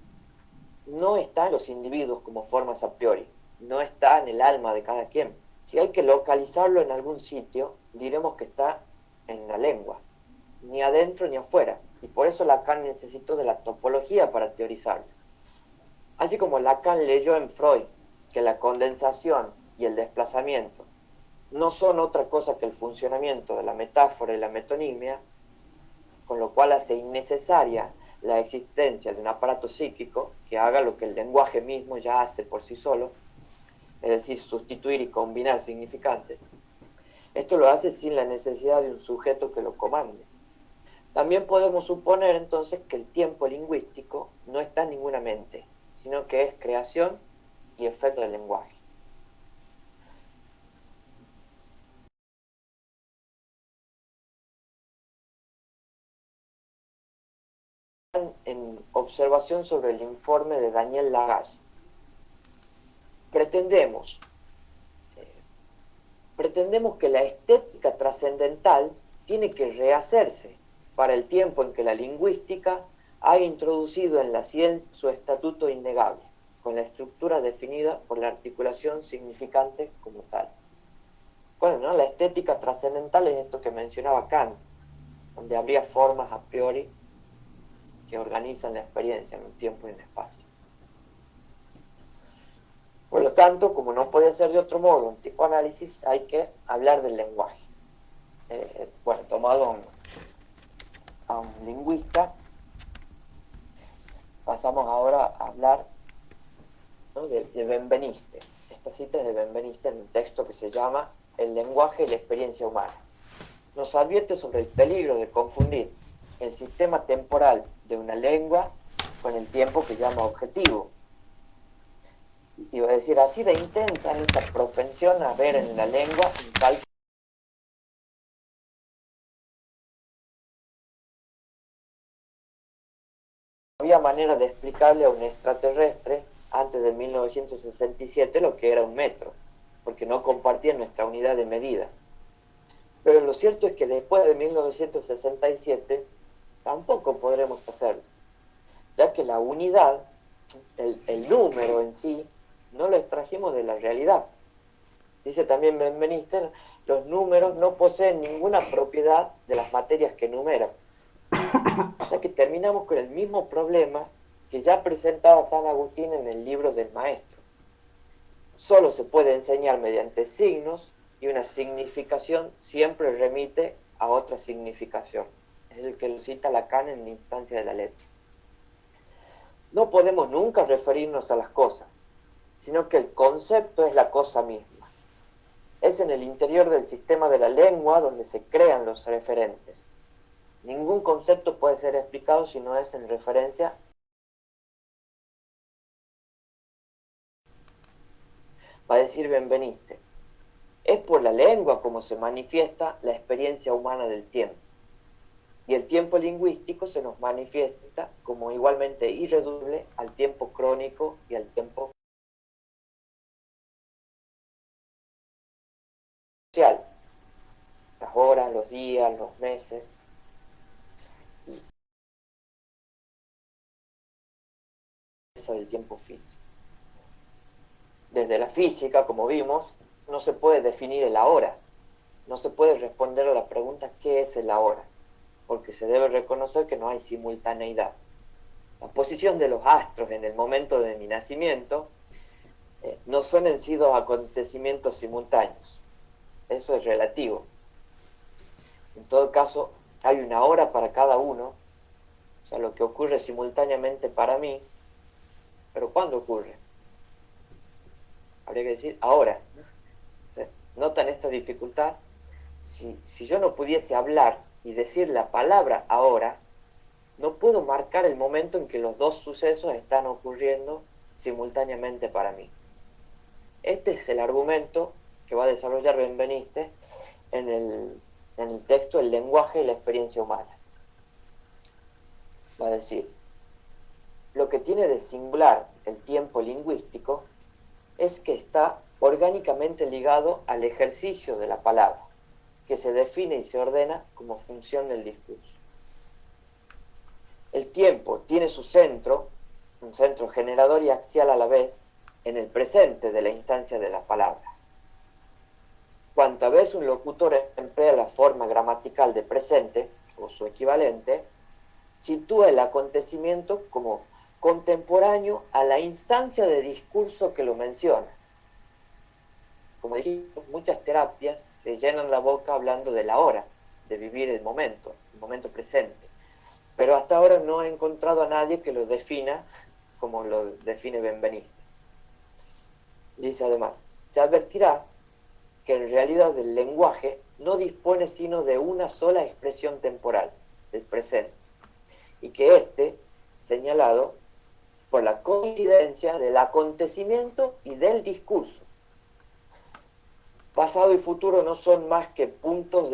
no está en los individuos como formas a priori, no está en el alma de cada quien. Si hay que localizarlo en algún sitio, diremos que está en la lengua, ni adentro ni afuera, y por eso Lacan necesitó de la topología para teorizarlo. Así como Lacan leyó en Freud que la condensación y el desplazamiento no son otra cosa que el funcionamiento de la metáfora y la metonimia, con lo cual hace innecesaria la existencia de un aparato psíquico que haga lo que el lenguaje mismo ya hace por sí solo, es decir, sustituir y combinar significantes. Esto lo hace sin la necesidad de un sujeto que lo comande. También podemos suponer entonces que el tiempo lingüístico no está en ninguna mente, sino que es creación y efecto del lenguaje. En observación sobre el informe de Daniel Lagasse, pretendemos que la estética trascendental tiene que rehacerse para el tiempo en que la lingüística ha introducido en la ciencia su estatuto innegable, con la estructura definida por la articulación significante como tal. Bueno, ¿no? La estética trascendental es esto que mencionaba Kant, donde habría formas a priori que organizan la experiencia en un tiempo y en espacio. Por lo tanto, como no puede ser de otro modo en psicoanálisis, hay que hablar del lenguaje. Bueno, tomado a un lingüista, pasamos ahora a hablar, ¿no?, de Benveniste. Esta cita es de Benveniste en un texto que se llama El lenguaje y la experiencia humana. Nos advierte sobre el peligro de confundir el sistema temporal de una lengua con el tiempo que llama objetivo. Iba a decir, así de intensa es esta propensión a ver en la lengua un cálculo. No había manera de explicarle a un extraterrestre antes de 1967 lo que era un metro, porque no compartían nuestra unidad de medida. Pero lo cierto es que después de 1967 tampoco podremos hacerlo, ya que la unidad, el número en sí, no lo extrajimos de la realidad. Dice también Benveniste, los números no poseen ninguna propiedad de las materias que enumeran. O sea que terminamos con el mismo problema que ya presentaba San Agustín en el libro del maestro. Solo se puede enseñar mediante signos y una significación siempre remite a otra significación. Es el que lo cita Lacan en la instancia de la letra. No podemos nunca referirnos a las cosas, sino que el concepto es la cosa misma. Es en el interior del sistema de la lengua donde se crean los referentes. Ningún concepto puede ser explicado si no es en referencia. Va a decir Benveniste, es por la lengua como se manifiesta la experiencia humana del tiempo. Y el tiempo lingüístico se nos manifiesta como igualmente irreducible al tiempo crónico y al tiempo social. Las horas, los días, los meses. Eso del tiempo físico. Desde la física, como vimos, no se puede definir el ahora. No se puede responder a la pregunta ¿qué es el ahora? Porque se debe reconocer que no hay simultaneidad. La posición de los astros en el momento de mi nacimiento no son en sí dos acontecimientos simultáneos. Eso es relativo. En todo caso, hay una hora para cada uno, o sea, lo que ocurre simultáneamente para mí, pero ¿cuándo ocurre? Habría que decir ahora. ¿Notan esta dificultad? Si yo no pudiese hablar y decir la palabra ahora, no puedo marcar el momento en que los dos sucesos están ocurriendo simultáneamente para mí. Este es el argumento que va a desarrollar Benveniste en el texto El lenguaje y la experiencia humana. Va a decir, lo que tiene de singular el tiempo lingüístico es que está orgánicamente ligado al ejercicio de la palabra, que se define y se ordena como función del discurso. El tiempo tiene su centro, un centro generador y axial a la vez, en el presente de la instancia de la palabra. Cuanta vez un locutor emplea la forma gramatical de presente, o su equivalente, sitúa el acontecimiento como contemporáneo a la instancia de discurso que lo menciona. Como dijimos, muchas terapias se llenan la boca hablando de la hora, de vivir el momento presente. Pero hasta ahora no he encontrado a nadie que lo defina como lo define Benveniste. Dice además, se advertirá que en realidad el lenguaje no dispone sino de una sola expresión temporal, el presente, y que éste, señalado por la coincidencia del acontecimiento y del discurso. Pasado y futuro no son más que puntos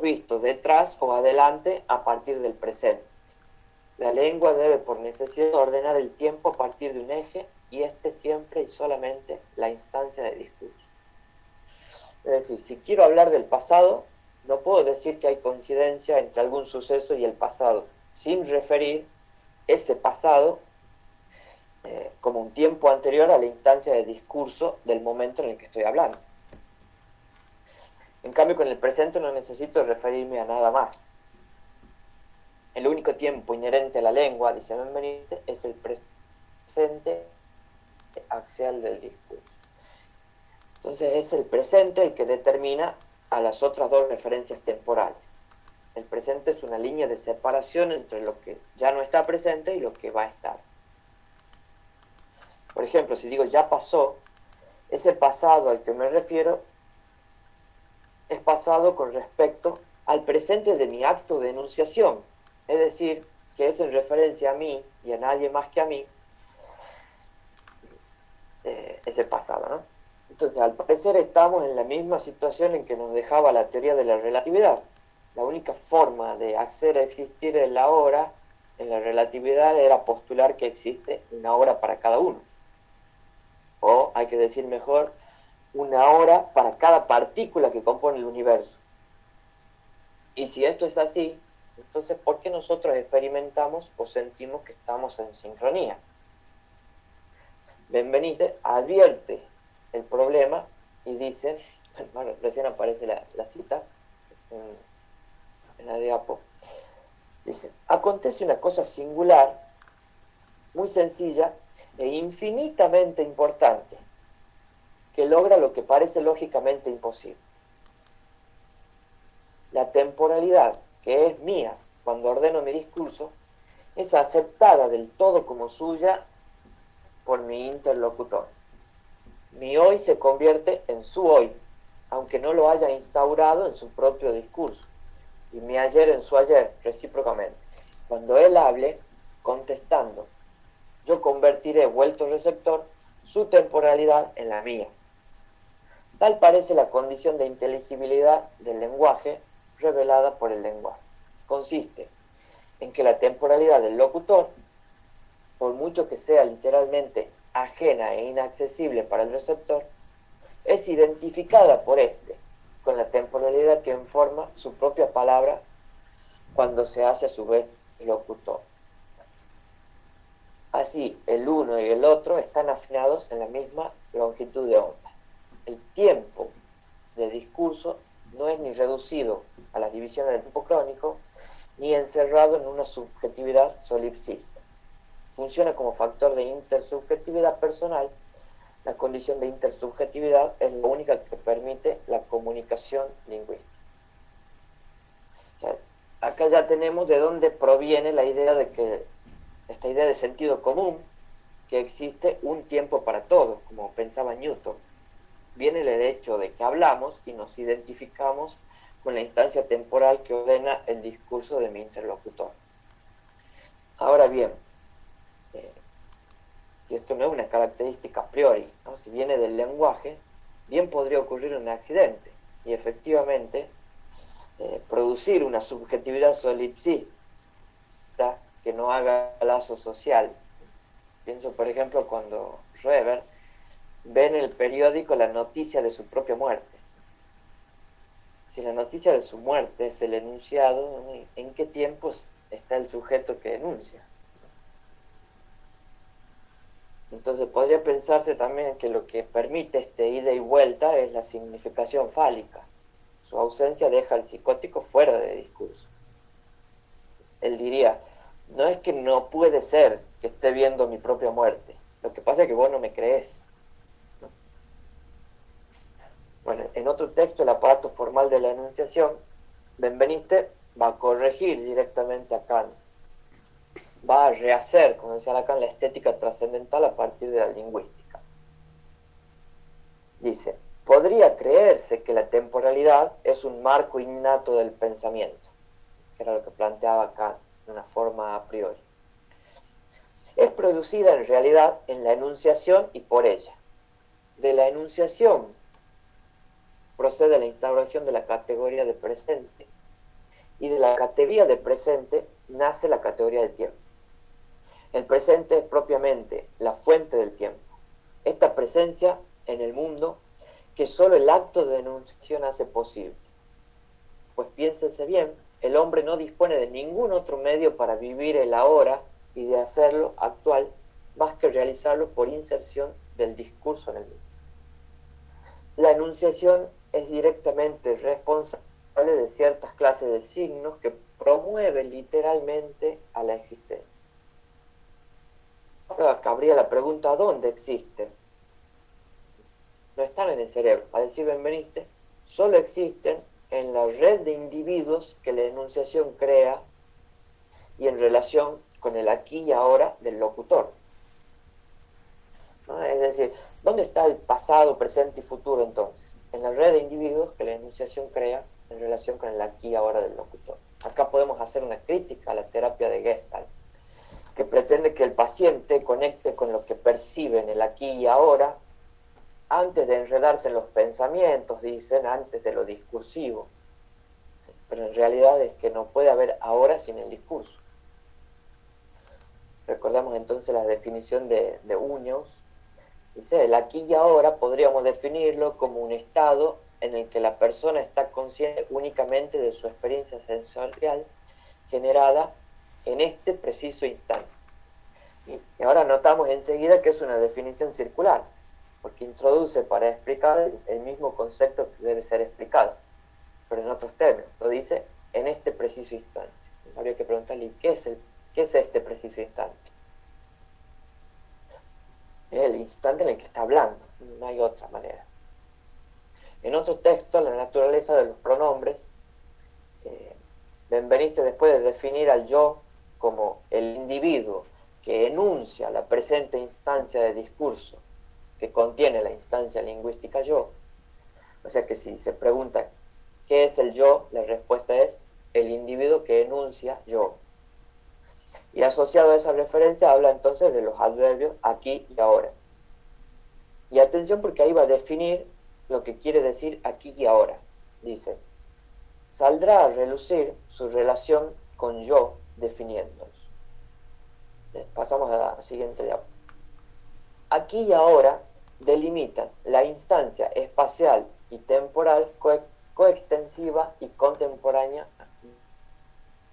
vistos detrás o adelante a partir del presente. La lengua debe por necesidad ordenar el tiempo a partir de un eje y este siempre y solamente la instancia de discurso. Es decir, si quiero hablar del pasado, no puedo decir que hay coincidencia entre algún suceso y el pasado, sin referir ese pasado como un tiempo anterior a la instancia de discurso del momento en el que estoy hablando. En cambio, con el presente no necesito referirme a nada más. El único tiempo inherente a la lengua, dice Benveniste, es el presente axial del discurso. Entonces es el presente el que determina a las otras dos referencias temporales. El presente es una línea de separación entre lo que ya no está presente y lo que va a estar. Por ejemplo, si digo ya pasó, ese pasado al que me refiero es pasado con respecto al presente de mi acto de enunciación, es decir, que es en referencia a mí y a nadie más que a mí, ese pasado, ¿no? Entonces, al parecer estamos en la misma situación en que nos dejaba la teoría de la relatividad. La única forma de hacer existir el ahora en la relatividad era postular que existe una hora para cada uno. O, hay que decir mejor, una hora para cada partícula que compone el universo. Y si esto es así, entonces, ¿por qué nosotros experimentamos o sentimos que estamos en sincronía? Benveniste advierte el problema y dice, bueno, recién aparece la cita en la diapo, dice, acontece una cosa singular, muy sencilla e infinitamente importante, que logra lo que parece lógicamente imposible. La temporalidad, que es mía cuando ordeno mi discurso, es aceptada del todo como suya por mi interlocutor. Mi hoy se convierte en su hoy, aunque no lo haya instaurado en su propio discurso, y mi ayer en su ayer, recíprocamente. Cuando él hable, contestando, yo convertiré, vuelto receptor, su temporalidad en la mía. Tal parece la condición de inteligibilidad del lenguaje revelada por el lenguaje. Consiste en que la temporalidad del locutor, por mucho que sea literalmente ajena e inaccesible para el receptor, es identificada por éste con la temporalidad que informa su propia palabra cuando se hace a su vez locutor. Así, el uno y el otro están afinados en la misma longitud de onda. El tiempo de discurso no es ni reducido a las divisiones del tiempo crónico, ni encerrado en una subjetividad solipsista. Funciona como factor de intersubjetividad personal. La condición de intersubjetividad es la única que permite la comunicación lingüística. O sea, acá ya tenemos de dónde proviene la idea de que, esta idea de sentido común, que existe un tiempo para todo, como pensaba Newton. Viene el hecho de que hablamos y nos identificamos con la instancia temporal que ordena el discurso de mi interlocutor. Ahora bien, si esto no es una característica a priori, ¿no? Si viene del lenguaje, bien podría ocurrir un accidente y efectivamente producir una subjetividad solipsista que no haga lazo social. Pienso, por ejemplo, cuando Reber ve en el periódico la noticia de su propia muerte. Si la noticia de su muerte es el enunciado, ¿en qué tiempos está el sujeto que denuncia? Entonces podría pensarse también que lo que permite este ida y vuelta es la significación fálica. Su ausencia deja al psicótico fuera de discurso. Él diría, no es que no puede ser que esté viendo mi propia muerte, lo que pasa es que vos no me crees. ¿No? Bueno, en otro texto, el aparato formal de la enunciación, Benveniste va a corregir directamente a Kant. Va a rehacer, como decía Lacan, la estética trascendental a partir de la lingüística. Dice, podría creerse que la temporalidad es un marco innato del pensamiento, que era lo que planteaba Kant de una forma a priori. Es producida en realidad en la enunciación y por ella. De la enunciación procede la instauración de la categoría de presente, y de la categoría de presente nace la categoría de tiempo. El presente es propiamente la fuente del tiempo, esta presencia en el mundo que solo el acto de enunciación hace posible, pues piénsense bien, el hombre no dispone de ningún otro medio para vivir el ahora y de hacerlo actual, más que realizarlo por inserción del discurso en el mismo. La enunciación es directamente responsable de ciertas clases de signos que promueven literalmente a la existencia. Ahora cabría la pregunta: ¿dónde existen? No están en el cerebro. A decir Benveniste, solo existen en la red de individuos que la enunciación crea y en relación con el aquí y ahora del locutor, ¿no? Es decir, ¿dónde está el pasado, presente y futuro entonces? En la red de individuos que la enunciación crea en relación con el aquí y ahora del locutor. Acá podemos hacer una crítica a la terapia de Gestalt, que pretende que el paciente conecte con lo que percibe en el aquí y ahora antes de enredarse en los pensamientos, dicen, antes de lo discursivo. Pero en realidad es que no puede haber ahora sin el discurso. Recordamos entonces la definición de Uñaus. Dice, el aquí y ahora podríamos definirlo como un estado en el que la persona está consciente únicamente de su experiencia sensorial generada en este preciso instante. Y ahora notamos enseguida que es una definición circular, porque introduce para explicar el mismo concepto que debe ser explicado, pero en otros términos. Lo dice en este preciso instante. Habría que preguntarle, ¿qué es este preciso instante? Es el instante en el que está hablando, no hay otra manera. En otro texto, la naturaleza de los pronombres, Benveniste, después de definir al yo como el individuo que enuncia la presente instancia de discurso que contiene la instancia lingüística yo, o sea que si se pregunta ¿qué es el yo?, la respuesta es el individuo que enuncia yo. Y asociado a esa referencia habla entonces de los adverbios aquí y ahora. Y atención, porque ahí va a definir lo que quiere decir aquí y ahora. Dice, saldrá a relucir su relación con yo definiéndolos. Pasamos a la siguiente diapositiva. Aquí y ahora delimitan la instancia espacial y temporal coextensiva y contemporánea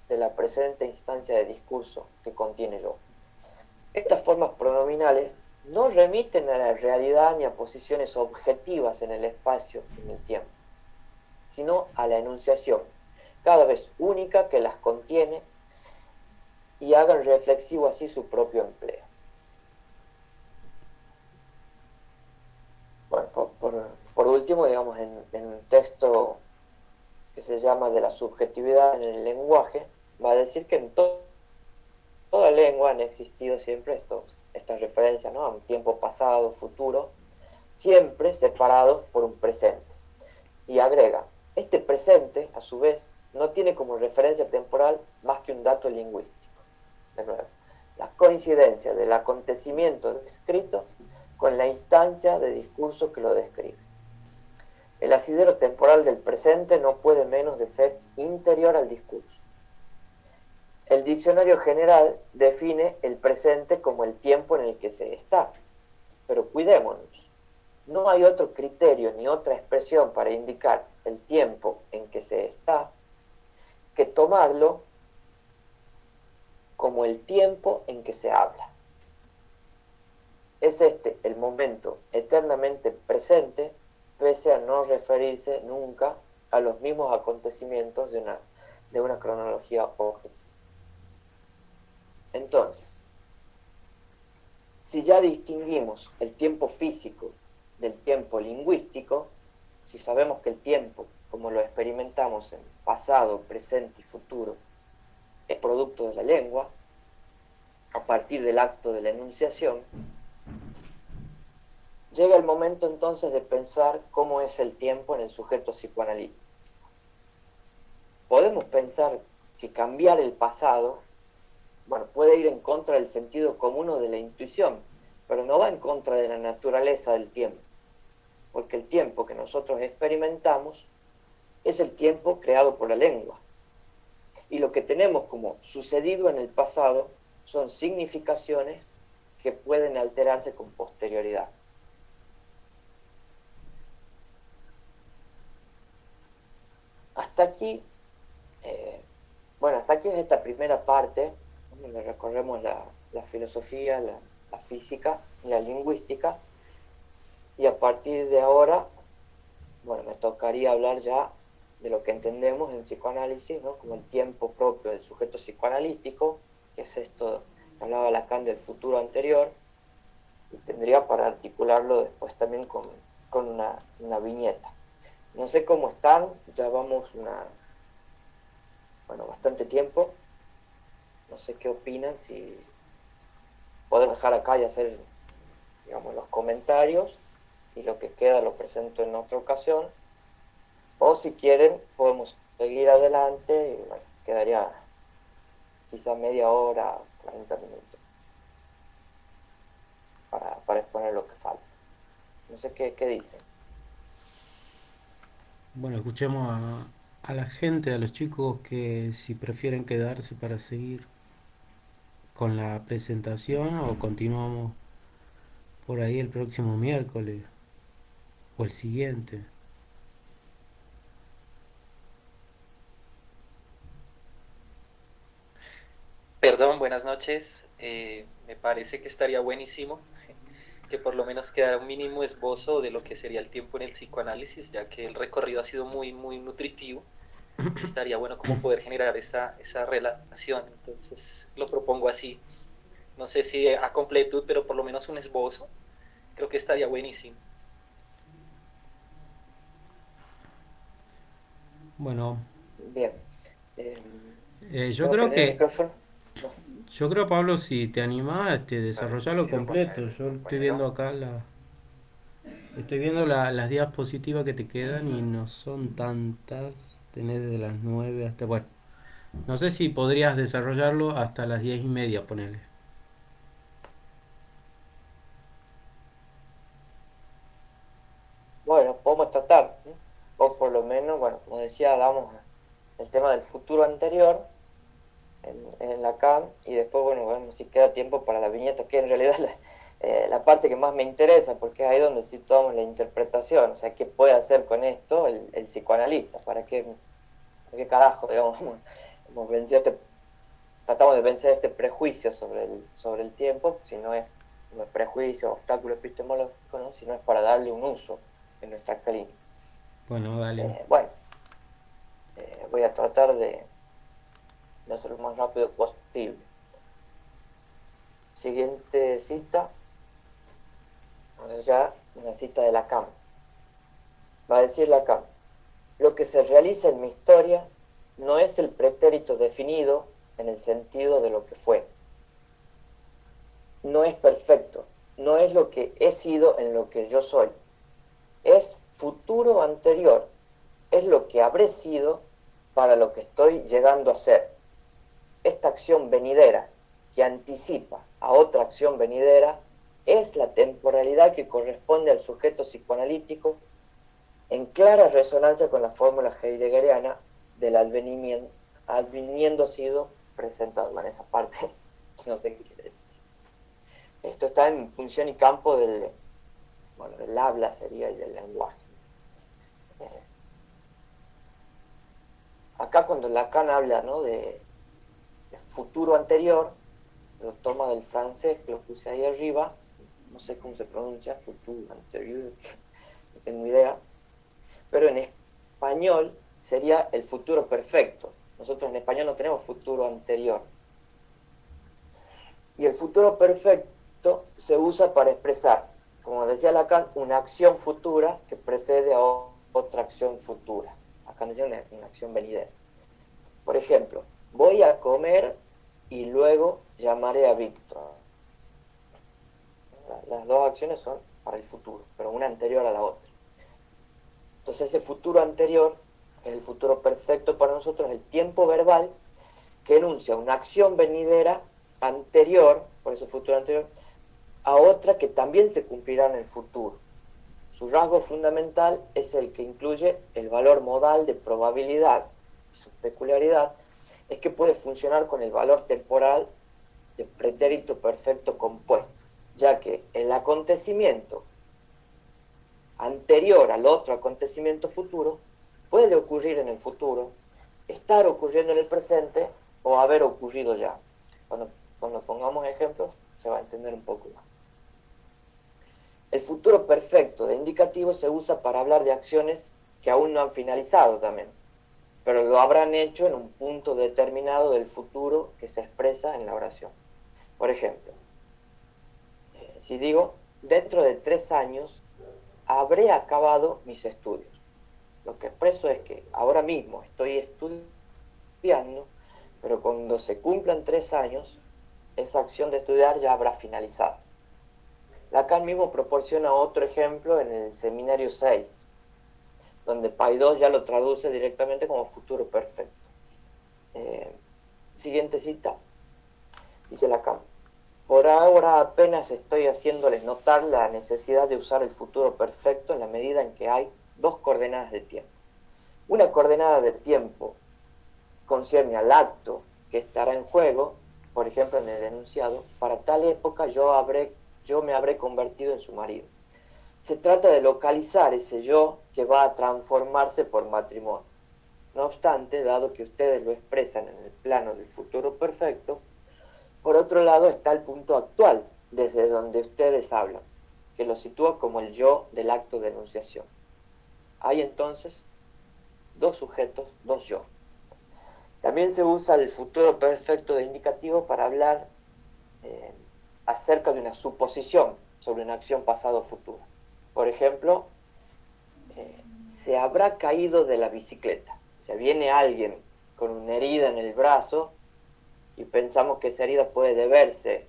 de la presente instancia de discurso que contiene yo. Estas formas pronominales no remiten a la realidad ni a posiciones objetivas en el espacio y en el tiempo, sino a la enunciación, cada vez única, que las contiene y hagan reflexivo así su propio empleo. Bueno, por último, digamos, en un texto que se llama De la subjetividad en el lenguaje, va a decir que en toda lengua han existido siempre estas referencias, ¿no?, a un tiempo pasado, futuro, siempre separados por un presente. Y agrega, este presente, a su vez, no tiene como referencia temporal más que un dato lingüístico. De nuevo, la coincidencia del acontecimiento descrito con la instancia de discurso que lo describe. El asidero temporal del presente no puede menos de ser interior al discurso. El diccionario general define el presente como el tiempo en el que se está. Pero cuidémonos, no hay otro criterio ni otra expresión para indicar el tiempo en que se está que tomarlo como el tiempo en que se habla. Es este el momento eternamente presente, pese a no referirse nunca a los mismos acontecimientos de una cronología objetiva. Entonces, si ya distinguimos el tiempo físico del tiempo lingüístico, si sabemos que el tiempo, como lo experimentamos en pasado, presente y futuro, es producto de la lengua, a partir del acto de la enunciación, llega el momento entonces de pensar cómo es el tiempo en el sujeto psicoanalítico. Podemos pensar que cambiar el pasado, bueno, puede ir en contra del sentido común o de la intuición, pero no va en contra de la naturaleza del tiempo, porque el tiempo que nosotros experimentamos es el tiempo creado por la lengua. Y lo que tenemos como sucedido en el pasado son significaciones que pueden alterarse con posterioridad. Hasta aquí Bueno, hasta aquí es esta primera parte, donde recorremos la filosofía, la física, la lingüística, y a partir de ahora, bueno, me tocaría hablar ya de lo que entendemos en psicoanálisis, ¿no? Como el tiempo propio del sujeto psicoanalítico, que es esto que hablaba Lacan del futuro anterior, y tendría para articularlo después también con una viñeta. No sé cómo están, ya vamos bastante tiempo, no sé qué opinan, si podemos dejar acá y hacer, digamos, los comentarios, y lo que queda lo presento en otra ocasión, o si quieren podemos seguir adelante, y bueno, quedaría quizá media hora, 40 minutos, para exponer lo que falta. No sé qué dicen. Bueno, escuchemos a la gente, a los chicos que si prefieren quedarse para seguir con la presentación o continuamos por ahí el próximo miércoles o el siguiente. Perdón, buenas noches. Me parece que estaría buenísimo que por lo menos quedara un mínimo esbozo de lo que sería el tiempo en el psicoanálisis, ya que el recorrido ha sido muy, muy nutritivo y estaría bueno como poder generar esa relación. Entonces lo propongo así. No sé si a completud, pero por lo menos un esbozo. Creo que estaría buenísimo. Bueno, Bueno, bien. Eh, yo ¿Tengo que creo prender el que, micrófono? No. yo creo Pablo, si te animás, A ver, desarrollarlo si lo pasa completo. Yo estoy viendo compañero. acá estoy viendo las diapositivas que te quedan y no son tantas. Tenés desde las 9 hasta, bueno, no sé si podrías desarrollarlo hasta las 10:30, ponele. Bueno, podemos tratar, ¿sí? O por lo menos, bueno, como decía, damos el tema del futuro anterior en Lacan, y después, bueno, vemos si queda tiempo para la viñeta, que en realidad es la parte que más me interesa, porque es ahí donde situamos la interpretación, o sea, qué puede hacer con esto el psicoanalista, para qué carajo, digamos, hemos vencido tratamos de vencer este prejuicio sobre el tiempo, si no es un prejuicio, obstáculo epistemológico, ¿no? Si no es para darle un uso en nuestra clínica. Bueno, dale. Bueno, voy a tratar de hacerlo lo más rápido posible. Siguiente cita, ya una cita de Lacan. Va a decir Lacan: lo que se realiza en mi historia no es el pretérito definido en el sentido de lo que fue. No es perfecto, no es lo que he sido en lo que yo soy. Es futuro anterior, es lo que habré sido para lo que estoy llegando a ser. Esta acción venidera que anticipa a otra acción venidera es la temporalidad que corresponde al sujeto psicoanalítico, en clara resonancia con la fórmula heideggeriana del adviniendo sido presentado. Bueno, esa parte no sé qué quiere decir. Esto está en función y campo del habla, sería, y del lenguaje. Eh, Acá cuando Lacan habla, ¿no?, de futuro anterior, lo toma del francés, que lo puse ahí arriba, no sé cómo se pronuncia, futuro anterior, no tengo idea, pero en español sería el futuro perfecto. Nosotros en español no tenemos futuro anterior. Y el futuro perfecto se usa para expresar, como decía Lacan, una acción futura que precede a otra acción futura. Acá decía una acción venidera. Por ejemplo, voy a comer y luego llamaré a Víctor. Las dos acciones son para el futuro, pero una anterior a la otra. Entonces ese futuro anterior, que es el futuro perfecto para nosotros, es el tiempo verbal que enuncia una acción venidera anterior, por eso futuro anterior, a otra que también se cumplirá en el futuro. Su rasgo fundamental es el que incluye el valor modal de probabilidad. Su peculiaridad es que puede funcionar con el valor temporal de pretérito perfecto compuesto, ya que el acontecimiento anterior al otro acontecimiento futuro puede ocurrir en el futuro, estar ocurriendo en el presente o haber ocurrido ya. Cuando pongamos ejemplos, se va a entender un poco más. El futuro perfecto de indicativo se usa para hablar de acciones que aún no han finalizado también, pero lo habrán hecho en un punto determinado del futuro que se expresa en la oración. Por ejemplo, si digo, dentro de 3 años habré acabado mis estudios. Lo que expreso es que ahora mismo estoy estudiando, pero cuando se cumplan 3 años, esa acción de estudiar ya habrá finalizado. Lacan mismo proporciona otro ejemplo en el seminario 6, donde Paidós ya lo traduce directamente como futuro perfecto. Siguiente cita, dice Lacan. Por ahora apenas estoy haciéndoles notar la necesidad de usar el futuro perfecto en la medida en que hay 2 coordenadas de tiempo. Una coordenada de tiempo concierne al acto que estará en juego, por ejemplo en el enunciado, para tal época yo me habré convertido en su marido. Se trata de localizar ese yo que va a transformarse por matrimonio. No obstante, dado que ustedes lo expresan en el plano del futuro perfecto, por otro lado está el punto actual, desde donde ustedes hablan, que lo sitúa como el yo del acto de enunciación. Hay entonces 2 sujetos, 2 yo. También se usa el futuro perfecto de indicativo para hablar acerca de una suposición sobre una acción pasado o futura. Por ejemplo, se habrá caído de la bicicleta. O sea, viene alguien con una herida en el brazo y pensamos que esa herida puede deberse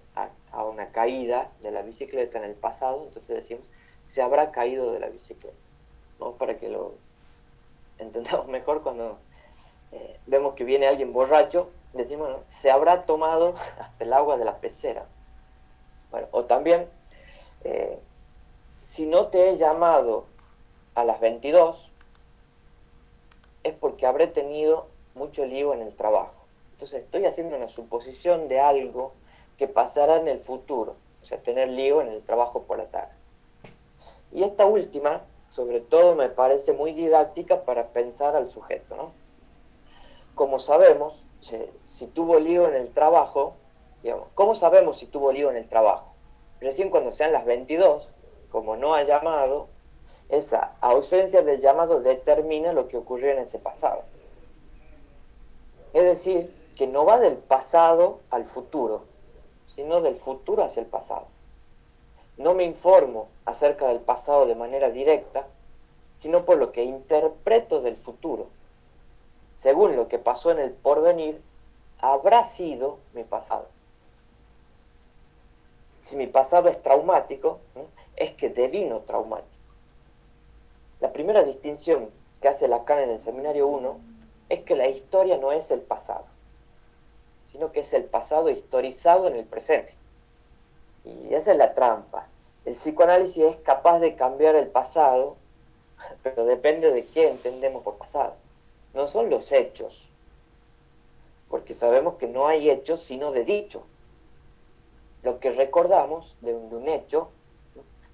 a una caída de la bicicleta en el pasado, entonces decimos, se habrá caído de la bicicleta, ¿no? Para que lo entendamos mejor, cuando vemos que viene alguien borracho, decimos, ¿no? Se habrá tomado hasta el agua de la pecera. Bueno, o también, si no te he llamado a las 22, es porque habré tenido mucho lío en el trabajo. Entonces estoy haciendo una suposición de algo que pasará en el futuro, o sea, tener lío en el trabajo por la tarde. Y esta última, sobre todo, me parece muy didáctica para pensar al sujeto, ¿no? Como sabemos, si tuvo lío en el trabajo, digamos, ¿cómo sabemos si tuvo lío en el trabajo? Recién cuando sean las 22, como no ha llamado, esa ausencia del llamado determina lo que ocurrió en ese pasado. Es decir, que no va del pasado al futuro, sino del futuro hacia el pasado. No me informo acerca del pasado de manera directa, sino por lo que interpreto del futuro. Según lo que pasó en el porvenir, habrá sido mi pasado. Si mi pasado es traumático, es que devino traumático. La primera distinción que hace Lacan en el seminario 1 es que la historia no es el pasado, sino que es el pasado historizado en el presente. Y esa es la trampa. El psicoanálisis es capaz de cambiar el pasado, pero depende de qué entendemos por pasado. No son los hechos, porque sabemos que no hay hechos sino de dicho. Lo que recordamos de un hecho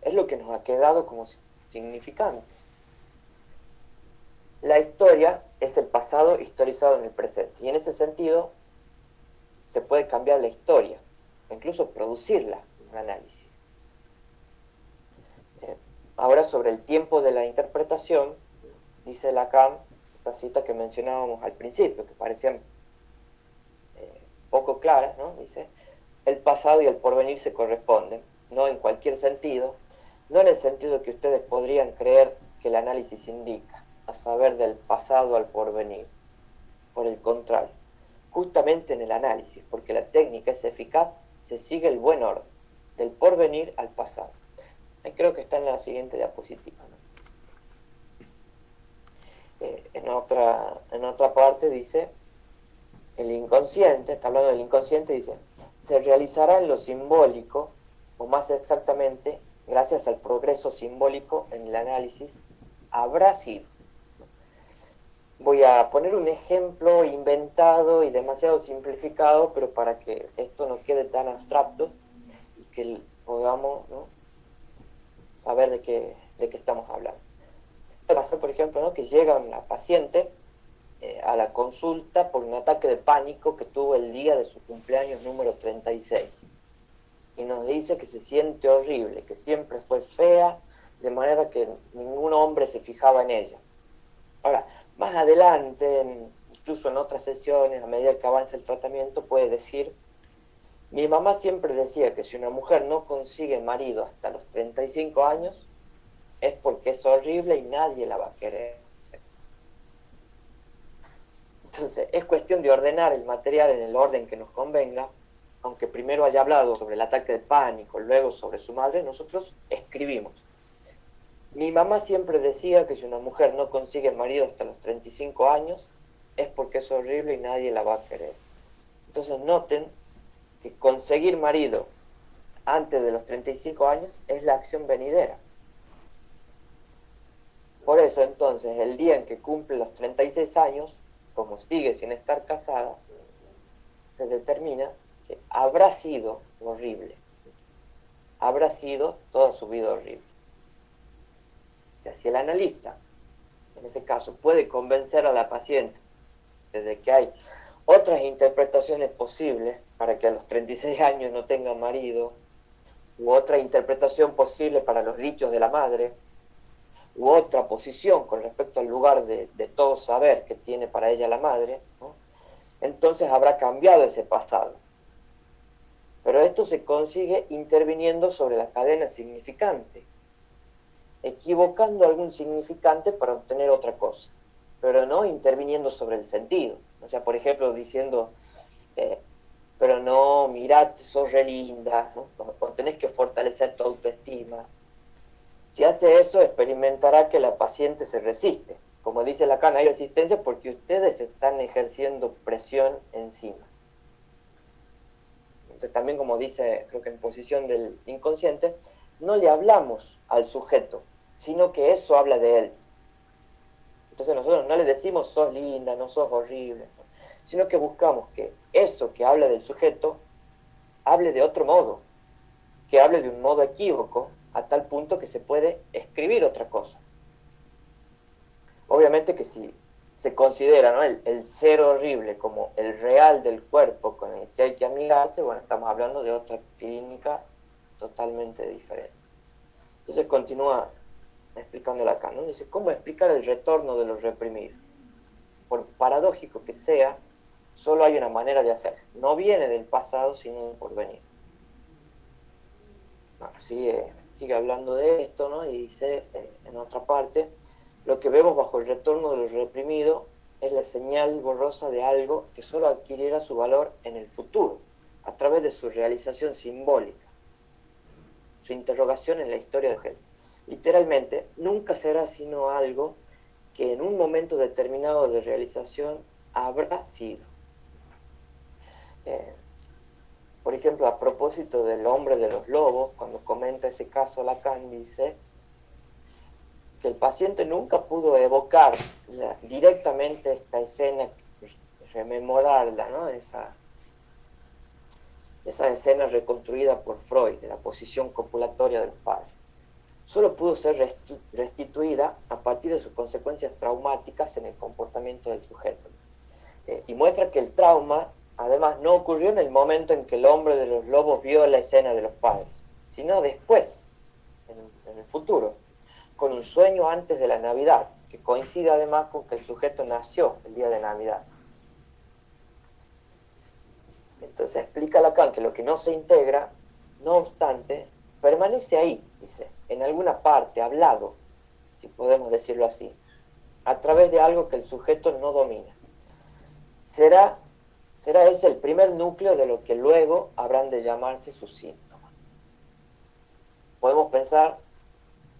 es lo que nos ha quedado como significantes. La historia es el pasado historizado en el presente, y en ese sentido se puede cambiar la historia, incluso producirla, un análisis. Ahora, sobre el tiempo de la interpretación, dice Lacan, esta cita que mencionábamos al principio, que parecían poco claras, ¿no? Dice, el pasado y el porvenir se corresponden, no en cualquier sentido, no en el sentido que ustedes podrían creer que el análisis indica, a saber, del pasado al porvenir. Por el contrario, justamente en el análisis, porque la técnica es eficaz, se sigue el buen orden, del porvenir al pasado. Ahí creo que está en la siguiente diapositiva, ¿no? En otra parte dice, el inconsciente, está hablando del inconsciente, dice, se realizará en lo simbólico, o más exactamente, gracias al progreso simbólico en el análisis, habrá sido. Voy a poner un ejemplo inventado y demasiado simplificado, pero para que esto no quede tan abstracto y que podamos, ¿no?, saber de qué estamos hablando. Esto pasa, por ejemplo, ¿no?, que llega una paciente a la consulta por un ataque de pánico que tuvo el día de su cumpleaños número 36. Y nos dice que se siente horrible, que siempre fue fea, de manera que ningún hombre se fijaba en ella. Ahora, más adelante, incluso en otras sesiones, a medida que avanza el tratamiento, puede decir: mi mamá siempre decía que si una mujer no consigue marido hasta los 35 años, es porque es horrible y nadie la va a querer. Entonces, es cuestión de ordenar el material en el orden que nos convenga. Aunque primero haya hablado sobre el ataque de pánico, luego sobre su madre, nosotros escribimos: mi mamá siempre decía que si una mujer no consigue marido hasta los 35 años, es porque es horrible y nadie la va a querer. Entonces noten que conseguir marido antes de los 35 años es la acción venidera. Por eso entonces, el día en que cumple los 36 años, como sigue sin estar casada, se determina que habrá sido horrible. Habrá sido toda su vida horrible. O sea, si el analista, en ese caso, puede convencer a la paciente de que hay otras interpretaciones posibles para que a los 36 años no tenga marido, u otra interpretación posible para los dichos de la madre, u otra posición con respecto al lugar de todo saber que tiene para ella la madre, ¿no? Entonces habrá cambiado ese pasado. Pero esto se consigue interviniendo sobre la cadena significante, equivocando algún significante para obtener otra cosa, pero no interviniendo sobre el sentido. O sea, por ejemplo, diciendo, pero no, mirate, sos re linda, ¿no? O tenés que fortalecer tu autoestima. Si hace eso, experimentará que la paciente se resiste. Como dice Lacan, hay resistencia porque ustedes están ejerciendo presión encima. Entonces, también, como dice, creo que en Posición del Inconsciente, no le hablamos al sujeto, sino que eso habla de él. Entonces nosotros no le decimos sos linda, no sos horrible, ¿no? Sino que buscamos que eso que habla del sujeto hable de otro modo, que hable de un modo equívoco, a tal punto que se puede escribir otra cosa. Obviamente que si se considera, ¿no?, el ser horrible como el real del cuerpo con el que hay que amigarse, bueno, estamos hablando de otra clínica totalmente diferente. Entonces continúa explicándolo acá, ¿no? Dice, ¿cómo explicar el retorno de los reprimidos? Por paradójico que sea, solo hay una manera de hacerlo. No viene del pasado, sino del porvenir. Bueno, sigue hablando de esto, ¿no? Y dice, en otra parte, lo que vemos bajo el retorno de los reprimidos es la señal borrosa de algo que solo adquiriera su valor en el futuro, a través de su realización simbólica, su interrogación en la historia de género. Literalmente, nunca será sino algo que en un momento determinado de realización habrá sido. Por ejemplo, a propósito del hombre de los lobos, cuando comenta ese caso Lacan, dice que el paciente nunca pudo evocar directamente esta escena, rememorarla, ¿no? Esa escena reconstruida por Freud, de la posición copulatoria del padre. Solo pudo ser restituida a partir de sus consecuencias traumáticas en el comportamiento del sujeto. Y muestra que el trauma, además, no ocurrió en el momento en que el hombre de los lobos vio la escena de los padres, sino después, en el futuro, con un sueño antes de la Navidad, que coincide además con que el sujeto nació el día de Navidad. Entonces explica Lacan que lo que no se integra, no obstante, permanece ahí, dice, en alguna parte, hablado, si podemos decirlo así, a través de algo que el sujeto no domina. Será ese el primer núcleo de lo que luego habrán de llamarse sus síntomas. Podemos pensar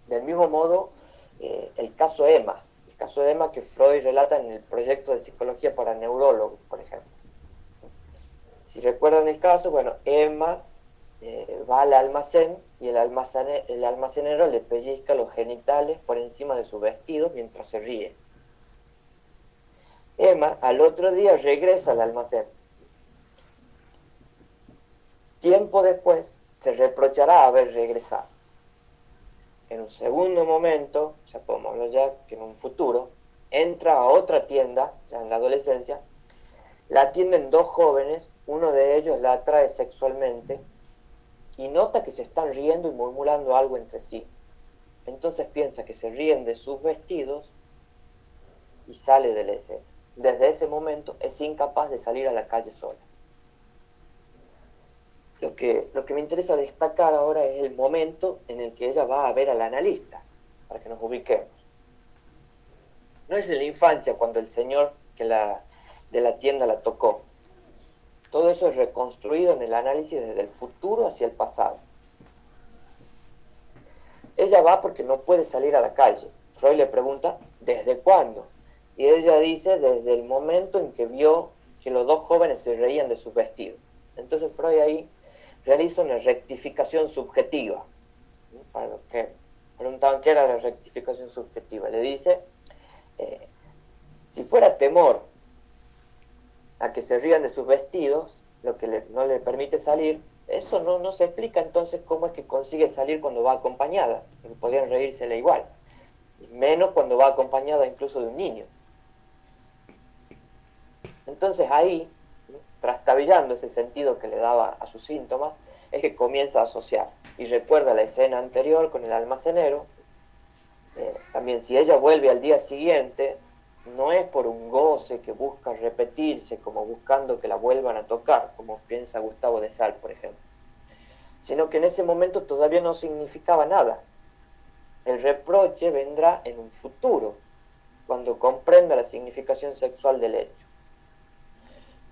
del mismo modo el caso Emma que Freud relata en el proyecto de psicología para neurólogos, por ejemplo. Si recuerdan el caso, bueno, Emma va al almacén y el almacenero le pellizca los genitales por encima de su vestido mientras se ríe. Emma al otro día regresa al almacén. Tiempo después se reprochará haber regresado. En un segundo momento, ya podemos hablar ya que en un futuro, entra a otra tienda, ya en la adolescencia, la atienden dos jóvenes, uno de ellos la atrae sexualmente y nota que se están riendo y murmurando algo entre sí. Entonces piensa que se ríen de sus vestidos y sale de la escena. Desde ese momento es incapaz de salir a la calle sola. Lo que me interesa destacar ahora es el momento en el que ella va a ver al analista, para que nos ubiquemos. No es en la infancia cuando el señor de la tienda la tocó. Todo eso es reconstruido en el análisis desde el futuro hacia el pasado. Ella va porque no puede salir a la calle. Freud le pregunta, ¿desde cuándo? Y ella dice, desde el momento en que vio que los dos jóvenes se reían de sus vestidos. Entonces Freud ahí realiza una rectificación subjetiva. Para los que preguntaban qué era la rectificación subjetiva, le dice, si fuera temor a que se rían de sus vestidos, lo que no le permite salir, eso no se explica entonces cómo es que consigue salir cuando va acompañada, porque podrían reírsele igual, menos cuando va acompañada incluso de un niño. Entonces ahí, trastabillando ese sentido que le daba a sus síntomas, es que comienza a asociar y recuerda la escena anterior con el almacenero. También si ella vuelve al día siguiente, no es por un goce que busca repetirse, como buscando que la vuelvan a tocar, como piensa Gustavo de Sal, por ejemplo, sino que en ese momento todavía no significaba nada. El reproche vendrá en un futuro, cuando comprenda la significación sexual del hecho,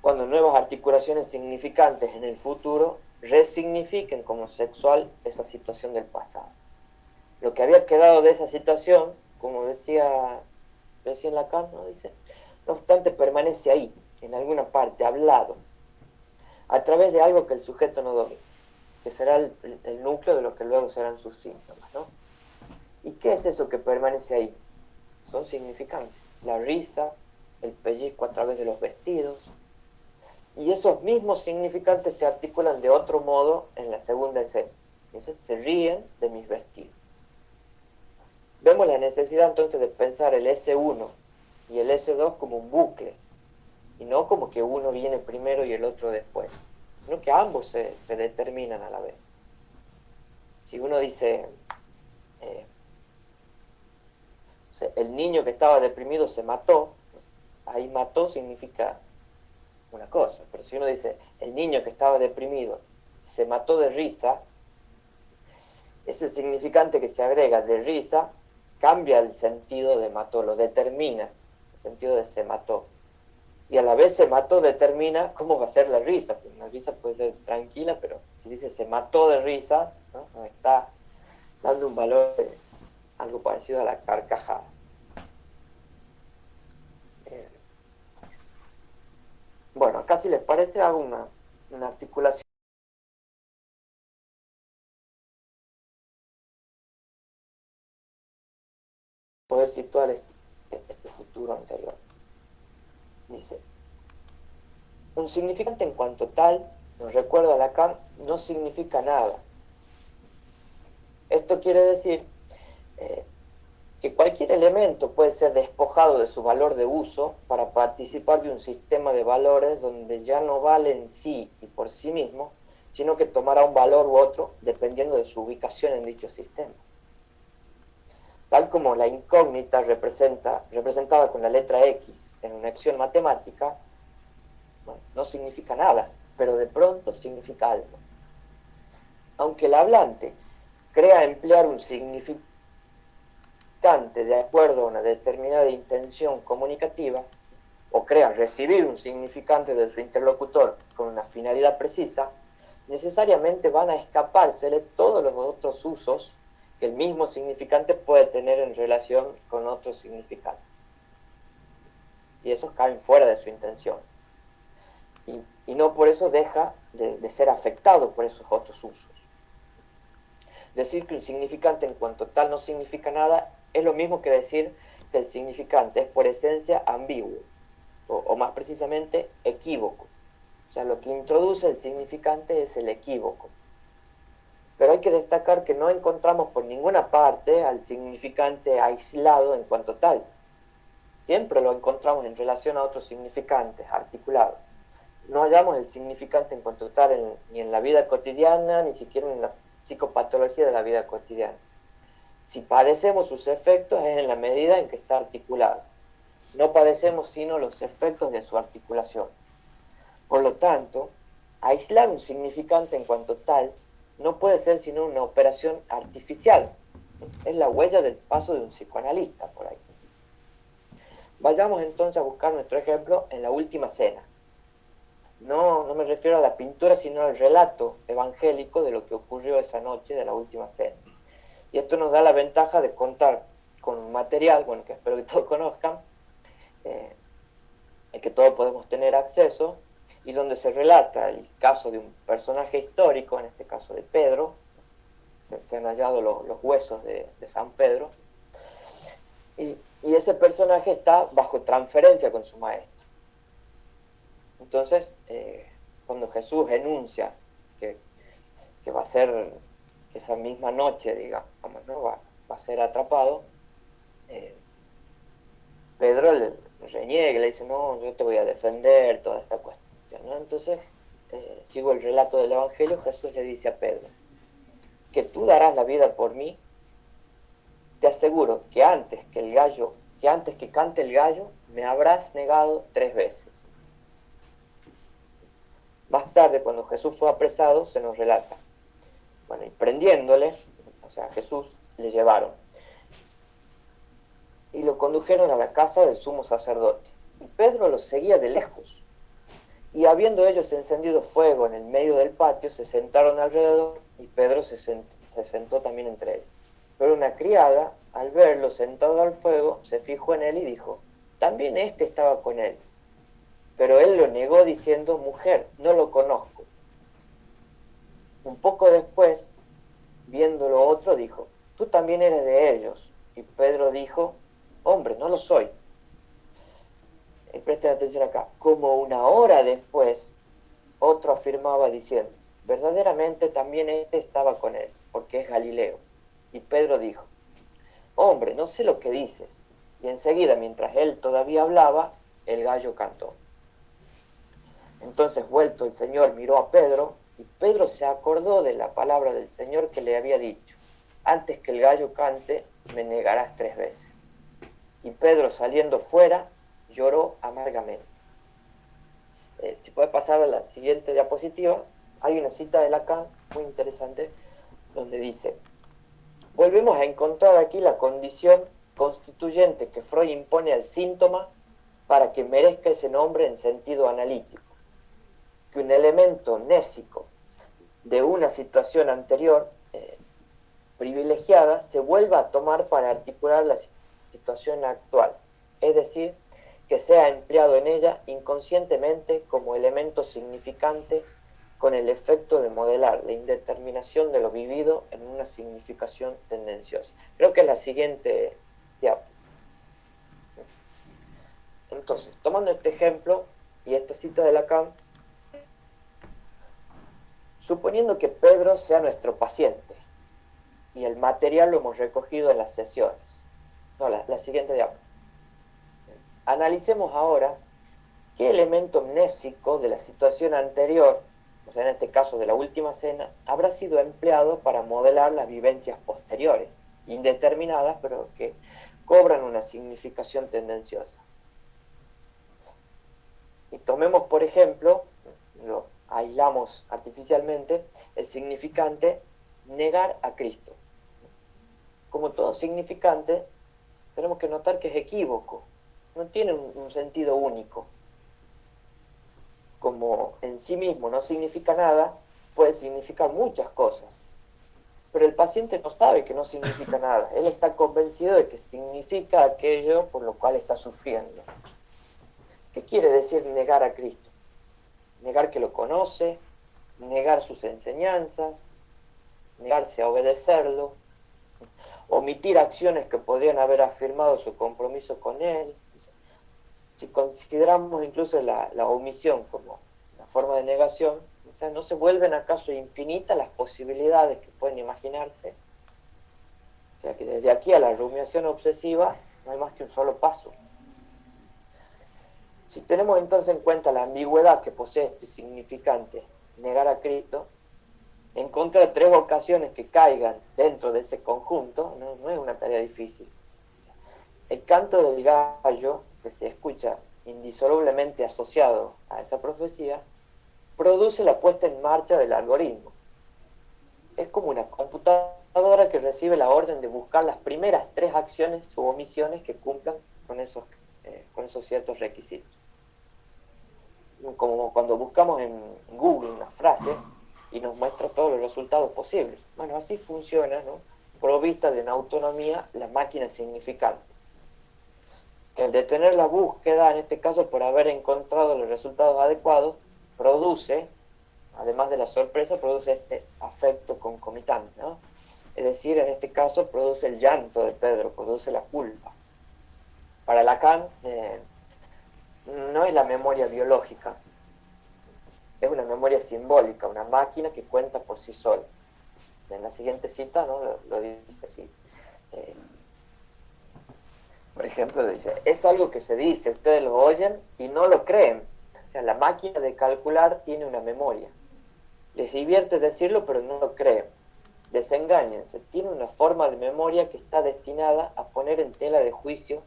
cuando nuevas articulaciones significantes en el futuro resignifiquen como sexual esa situación del pasado. Lo que había quedado de esa situación, como decía recién Lacan, ¿no? Dice, no obstante permanece ahí, en alguna parte, hablado, a través de algo que el sujeto no domina, que será el núcleo de lo que luego serán sus síntomas, ¿no? ¿Y qué es eso que permanece ahí? Son significantes. La risa, el pellizco a través de los vestidos, y esos mismos significantes se articulan de otro modo en la segunda escena. Entonces se ríen de mis vestidos. Vemos la necesidad entonces de pensar el S1 y el S2 como un bucle, y no como que uno viene primero y el otro después, sino que ambos se determinan a la vez. Si uno dice, el niño que estaba deprimido se mató, ahí mató significa una cosa, pero si uno dice, el niño que estaba deprimido se mató de risa, ese significante que se agrega de risa cambia el sentido de mató, lo determina, el sentido de se mató. Y a la vez se mató determina cómo va a ser la risa. Pues una risa puede ser tranquila, pero si dice se mató de risa, ¿no? Nos está dando un valor algo parecido a la carcajada. Bueno, acá si les parece hago una articulación. Poder situar este futuro anterior. Dice, un significante en cuanto tal, nos recuerda Lacan, no significa nada. Esto quiere decir que cualquier elemento puede ser despojado de su valor de uso para participar de un sistema de valores donde ya no vale en sí y por sí mismo, sino que tomará un valor u otro dependiendo de su ubicación en dicho sistema. Tal como la incógnita representada con la letra X en una acción matemática, bueno, no significa nada, pero de pronto significa algo. Aunque el hablante crea emplear un significante de acuerdo a una determinada intención comunicativa, o crea recibir un significante de su interlocutor con una finalidad precisa, necesariamente van a escapársele todos los otros usos que el mismo significante puede tener en relación con otros significantes. Y esos caen fuera de su intención. Y no por eso deja de ser afectado por esos otros usos. Decir que un significante en cuanto tal no significa nada es lo mismo que decir que el significante es por esencia ambiguo, o más precisamente equívoco. O sea, lo que introduce el significante es el equívoco. Pero hay que destacar que no encontramos por ninguna parte al significante aislado en cuanto tal, siempre lo encontramos en relación a otros significantes articulados. No hallamos el significante en cuanto tal ni en la vida cotidiana, ni siquiera en la psicopatología de la vida cotidiana. Si padecemos sus efectos es en la medida en que está articulado. No padecemos sino los efectos de su articulación. Por lo tanto, aislar un significante en cuanto tal no puede ser sino una operación artificial. Es la huella del paso de un psicoanalista por ahí. Vayamos entonces a buscar nuestro ejemplo en la última cena. No me refiero a la pintura, sino al relato evangélico de lo que ocurrió esa noche de la última cena. Y esto nos da la ventaja de contar con un material, bueno, que espero que todos conozcan, el que todos podemos tener acceso, y donde se relata el caso de un personaje histórico, en este caso de Pedro. Se han hallado los huesos de San Pedro, y ese personaje está bajo transferencia con su maestro. Entonces, cuando Jesús enuncia que va a ser esa misma noche, digamos, ¿no? va a ser atrapado, Pedro le reniega, le dice, no, yo te voy a defender, toda esta cuestión, ¿no? Entonces, sigo el relato del Evangelio. Jesús le dice a Pedro, que tú darás la vida por mí. Te aseguro que antes que cante el gallo, me habrás negado 3 veces. Más tarde, cuando Jesús fue apresado, se nos relata. Bueno, y prendiéndole, o sea, a Jesús le llevaron y lo condujeron a la casa del sumo sacerdote. Y Pedro los seguía de lejos. Y habiendo ellos encendido fuego en el medio del patio, se sentaron alrededor, y Pedro se sentó también entre ellos. Pero una criada, al verlo sentado al fuego, se fijó en él y dijo, también éste estaba con él. Pero él lo negó diciendo, mujer, no lo conozco. Un poco después, viéndolo otro, dijo, tú también eres de ellos. Y Pedro dijo, hombre, no lo soy. Presten atención acá. Como una hora después, otro afirmaba diciendo, verdaderamente también éste estaba con él, porque es Galileo. Y Pedro dijo, hombre, no sé lo que dices. Y enseguida, mientras él todavía hablaba, el gallo cantó. Entonces, vuelto el Señor, miró a Pedro, y Pedro se acordó de la palabra del Señor que le había dicho, antes que el gallo cante, me negarás 3 veces. Y Pedro, saliendo fuera, lloró amargamente. Si puede pasar a la siguiente diapositiva, hay una cita de Lacan muy interesante, donde dice, volvemos a encontrar aquí la condición constituyente que Freud impone al síntoma para que merezca ese nombre en sentido analítico, que un elemento nésico de una situación anterior privilegiada se vuelva a tomar para articular la situación actual, es decir, que sea empleado en ella inconscientemente como elemento significante con el efecto de modelar la indeterminación de lo vivido en una significación tendenciosa. Creo que es la siguiente diapositiva. Entonces, tomando este ejemplo y esta cita de Lacan, suponiendo que Pedro sea nuestro paciente y el material lo hemos recogido en las sesiones. No, la siguiente diapositiva. Analicemos ahora qué elemento mnésico de la situación anterior, o sea, en este caso de la última cena, habrá sido empleado para modelar las vivencias posteriores, indeterminadas, pero que cobran una significación tendenciosa. Y tomemos, por ejemplo, lo aislamos artificialmente, el significante negar a Cristo. Como todo significante, tenemos que notar que es equívoco, no tiene un sentido único. Como en sí mismo no significa nada, puede significar muchas cosas. Pero el paciente no sabe que no significa nada. Él está convencido de que significa aquello por lo cual está sufriendo. ¿Qué quiere decir negar a Cristo? Negar que lo conoce, negar sus enseñanzas, negarse a obedecerlo, omitir acciones que podrían haber afirmado su compromiso con él. Si consideramos incluso la omisión como una forma de negación, o sea, ¿no se vuelven acaso infinitas las posibilidades que pueden imaginarse? O sea, que desde aquí a la rumiación obsesiva no hay más que un solo paso. Si tenemos entonces en cuenta la ambigüedad que posee este significante, negar a Cristo, encontrar tres vocaciones que caigan dentro de ese conjunto no es una tarea difícil. El canto del gallo, que se escucha indisolublemente asociado a esa profecía, produce la puesta en marcha del algoritmo. Es como una computadora que recibe la orden de buscar las primeras tres acciones u omisiones que cumplan con esos ciertos requisitos. Como cuando buscamos en Google una frase y nos muestra todos los resultados posibles. Bueno, así funciona, ¿no? Provista de una autonomía la máquina significante. El detener la búsqueda, en este caso por haber encontrado los resultados adecuados, produce, además de la sorpresa, produce este afecto concomitante, ¿no? Es decir, en este caso produce el llanto de Pedro, produce la culpa. Para Lacan, no es la memoria biológica, es una memoria simbólica, una máquina que cuenta por sí sola. En la siguiente cita, ¿no? lo dice así. Por ejemplo, dice, es algo que se dice, ustedes lo oyen y no lo creen. O sea, la máquina de calcular tiene una memoria. Les divierte decirlo, pero no lo creen. Desengáñense, tiene una forma de memoria que está destinada a poner en tela de juicio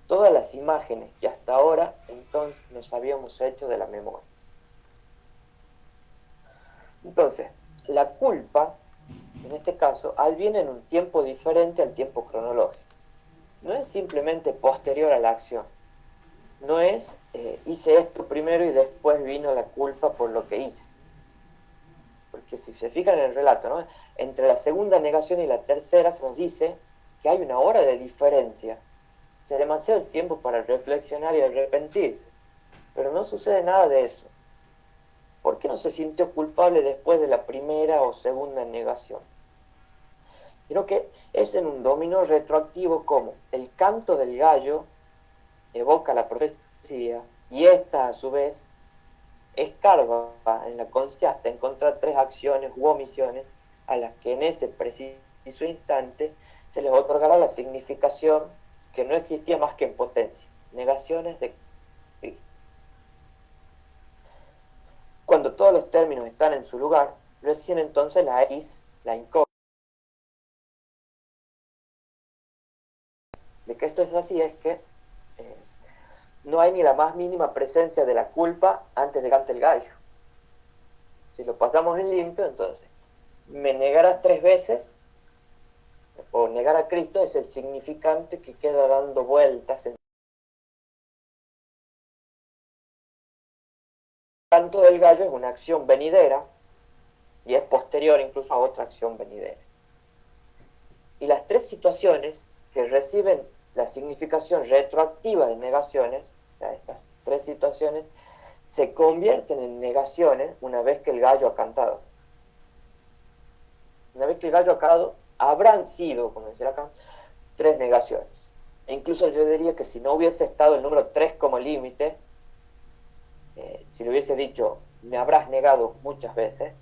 todas las imágenes que hasta ahora entonces nos habíamos hecho de la memoria. Entonces, la culpa, en este caso, adviene en un tiempo diferente al tiempo cronológico. No es simplemente posterior a la acción. No es, hice esto primero y después vino la culpa por lo que hice. Porque si se fijan en el relato, ¿no? Entre la segunda negación y la tercera se nos dice que hay una hora de diferencia. O sea, demasiado tiempo para reflexionar y arrepentirse. Pero no sucede nada de eso. ¿Por qué no se sintió culpable después de la primera o segunda negación? Sino que es en un dominó retroactivo como el canto del gallo evoca la profecía y esta a su vez escarba en la conciencia hasta encontrar tres acciones u omisiones a las que en ese preciso instante se les otorgará la significación que no existía más que en potencia, negaciones de Cristo. Cuando todos los términos están en su lugar, recién entonces la X, la incógnita, de que esto es así es que no hay ni la más mínima presencia de la culpa antes de que cante el gallo. Si lo pasamos en limpio, entonces, me negarás tres veces, o negar a Cristo es el significante que queda dando vueltas. El canto del gallo es una acción venidera, y es posterior incluso a otra acción venidera. Y las tres situaciones que reciben la significación retroactiva de negaciones, o sea, estas tres situaciones, se convierten en negaciones una vez que el gallo ha cantado. Una vez que el gallo ha cantado, habrán sido, como decía acá, tres negaciones. E incluso yo diría que si no hubiese estado el número 3 como límite, si le hubiese dicho, me habrás negado muchas veces,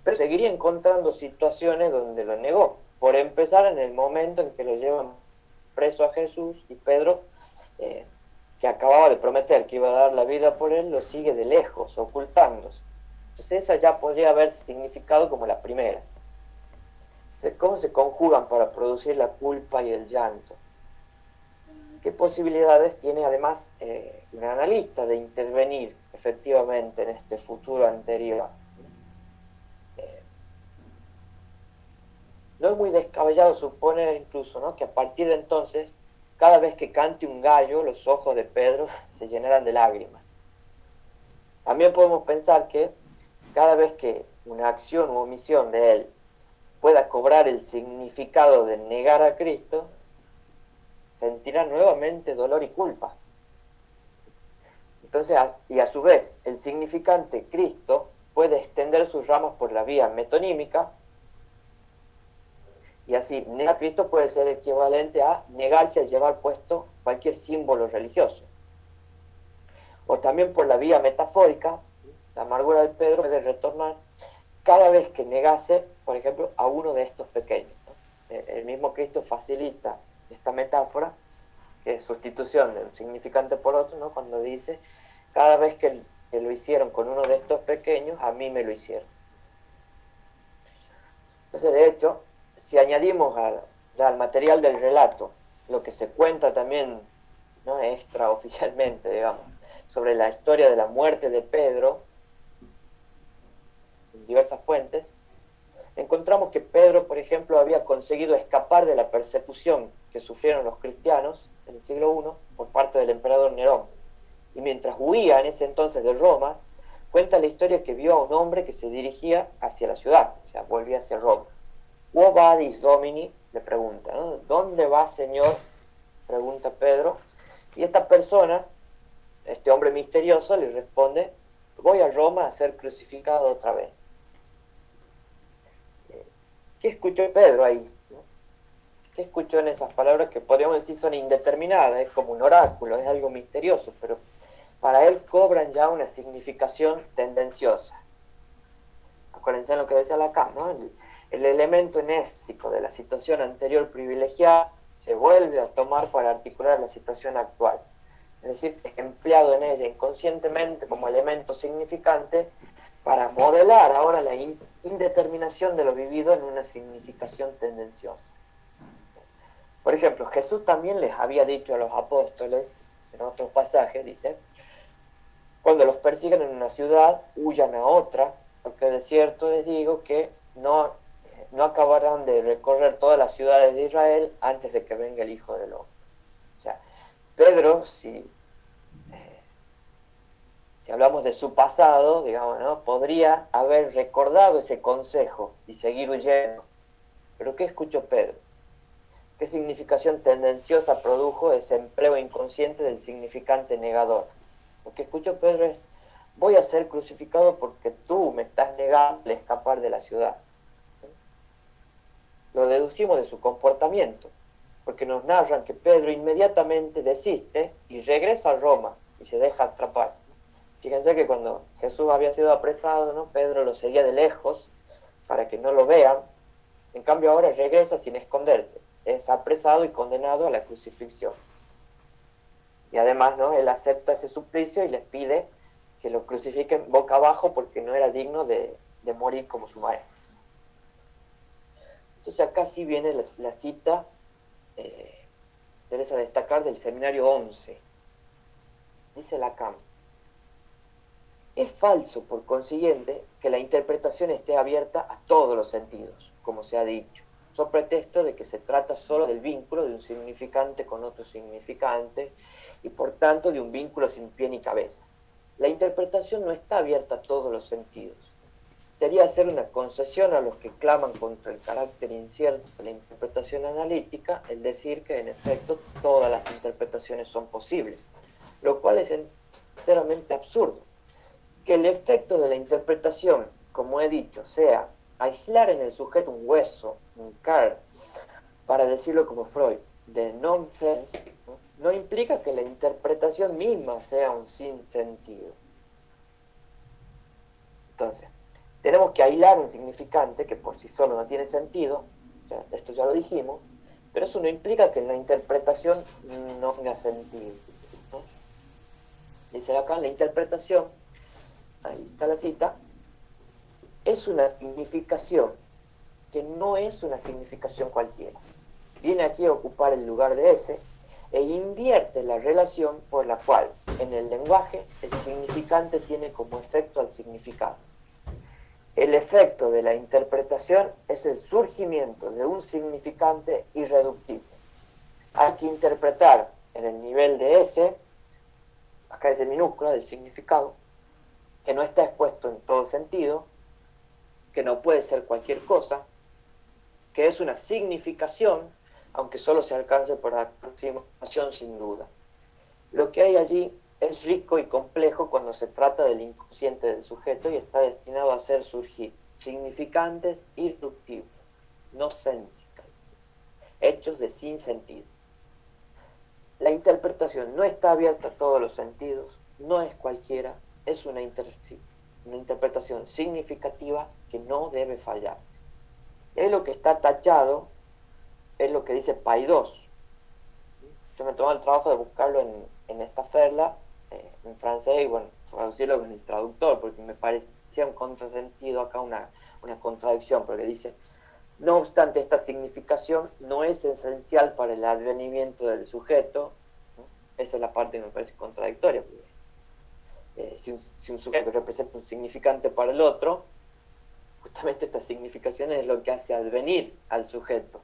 pero seguiría encontrando situaciones donde lo negó. Por empezar, en el momento en que lo llevan preso a Jesús y Pedro, que acababa de prometer que iba a dar la vida por él, lo sigue de lejos, ocultándose. Entonces esa ya podría haber significado como la primera. ¿Cómo se conjugan para producir la culpa y el llanto? ¿Qué posibilidades tiene además un analista de intervenir efectivamente en este futuro anterior? No es muy descabellado suponer incluso, ¿no?, que a partir de entonces, cada vez que cante un gallo, los ojos de Pedro se llenarán de lágrimas. También podemos pensar que cada vez que una acción u omisión de él pueda cobrar el significado de negar a Cristo, sentirá nuevamente dolor y culpa. Entonces, y a su vez, el significante Cristo puede extender sus ramas por la vía metonímica, y así, negar a Cristo puede ser equivalente a negarse a llevar puesto cualquier símbolo religioso. O también por la vía metafórica, la amargura de Pedro puede retornar cada vez que negase, por ejemplo, a uno de estos pequeños, ¿no? El mismo Cristo facilita esta metáfora, que es sustitución de un significante por otro, ¿no?, cuando dice, cada vez que lo hicieron con uno de estos pequeños, a mí me lo hicieron. Entonces, de hecho, si añadimos al material del relato lo que se cuenta también, ¿no?, extraoficialmente, digamos, sobre la historia de la muerte de Pedro, en diversas fuentes, encontramos que Pedro, por ejemplo, había conseguido escapar de la persecución que sufrieron los cristianos en el siglo I por parte del emperador Nerón. Y mientras huía en ese entonces de Roma, cuenta la historia que vio a un hombre que se dirigía hacia la ciudad, o sea, volvía hacia Roma. ¿Quo vadis, Domini?, le pregunta, ¿no? ¿Dónde va, Señor?, pregunta Pedro. Y esta persona, este hombre misterioso, le responde: voy a Roma a ser crucificado otra vez. ¿Qué escuchó Pedro ahí? ¿Qué escuchó en esas palabras que podríamos decir son indeterminadas? Es como un oráculo, es algo misterioso, pero para él cobran ya una significación tendenciosa. Acuérdense lo que decía Lacan, ¿no? El elemento enésico de la situación anterior privilegiada se vuelve a tomar para articular la situación actual. Es decir, es empleado en ella inconscientemente como elemento significante para modelar ahora la indeterminación de lo vivido en una significación tendenciosa. Por ejemplo, Jesús también les había dicho a los apóstoles, en otros pasajes, dice: cuando los persigan en una ciudad, huyan a otra, porque de cierto les digo que no acabarán de recorrer todas las ciudades de Israel antes de que venga el Hijo del Hombre. O sea, Pedro, si hablamos de su pasado, digamos, ¿no?, podría haber recordado ese consejo y seguir huyendo. Pero ¿qué escuchó Pedro? ¿Qué significación tendenciosa produjo ese empleo inconsciente del significante negador? Lo que escuchó Pedro es: voy a ser crucificado porque tú me estás negando el escapar de la ciudad. Lo deducimos de su comportamiento, porque nos narran que Pedro inmediatamente desiste y regresa a Roma y se deja atrapar. Fíjense que cuando Jesús había sido apresado, ¿no?, Pedro lo seguía de lejos para que no lo vean. En cambio ahora regresa sin esconderse, es apresado y condenado a la crucifixión. Y además, ¿no?, él acepta ese suplicio y les pide que lo crucifiquen boca abajo porque no era digno de morir como su maestro. Entonces acá sí viene la cita, Teresa a destacar, del seminario 11. Dice Lacan: es falso, por consiguiente, que la interpretación esté abierta a todos los sentidos, como se ha dicho, so pretexto de que se trata solo del vínculo de un significante con otro significante, y por tanto de un vínculo sin pie ni cabeza. La interpretación no está abierta a todos los sentidos. Sería hacer una concesión a los que claman contra el carácter incierto de la interpretación analítica el decir que, en efecto, todas las interpretaciones son posibles, lo cual es enteramente absurdo. Que el efecto de la interpretación, como he dicho, sea aislar en el sujeto un hueso, un car, para decirlo como Freud, de nonsense, no implica que la interpretación misma sea un sinsentido. Entonces, tenemos que aislar un significante que por sí solo no tiene sentido, esto ya lo dijimos, pero eso no implica que la interpretación no tenga sentido, ¿no? Dice acá: la interpretación, ahí está la cita, es una significación que no es una significación cualquiera. Viene aquí a ocupar el lugar de ese e invierte la relación por la cual en el lenguaje el significante tiene como efecto al significado. El efecto de la interpretación es el surgimiento de un significante irreductible. Hay que interpretar en el nivel de ese, acá es minúscula, del significado, que no está expuesto en todo sentido, que no puede ser cualquier cosa, que es una significación, aunque solo se alcance por aproximación sin duda. Lo que hay allí es rico y complejo cuando se trata del inconsciente del sujeto y está destinado a hacer surgir significantes irreductibles, no sensicales, hechos de sin sentido. La interpretación no está abierta a todos los sentidos, no es cualquiera, es una interpretación significativa que no debe fallarse. Es lo que está tachado, es lo que dice Paidós. Yo me tomé el trabajo de buscarlo en esta ferla, en francés y bueno, traducirlo con el traductor, porque me parecía un contrasentido acá, una contradicción, porque dice, no obstante, esta significación no es esencial para el advenimiento del sujeto, ¿no? Esa es la parte que me parece contradictoria, porque si un sujeto representa un significante para el otro, justamente esta significación es lo que hace advenir al sujeto.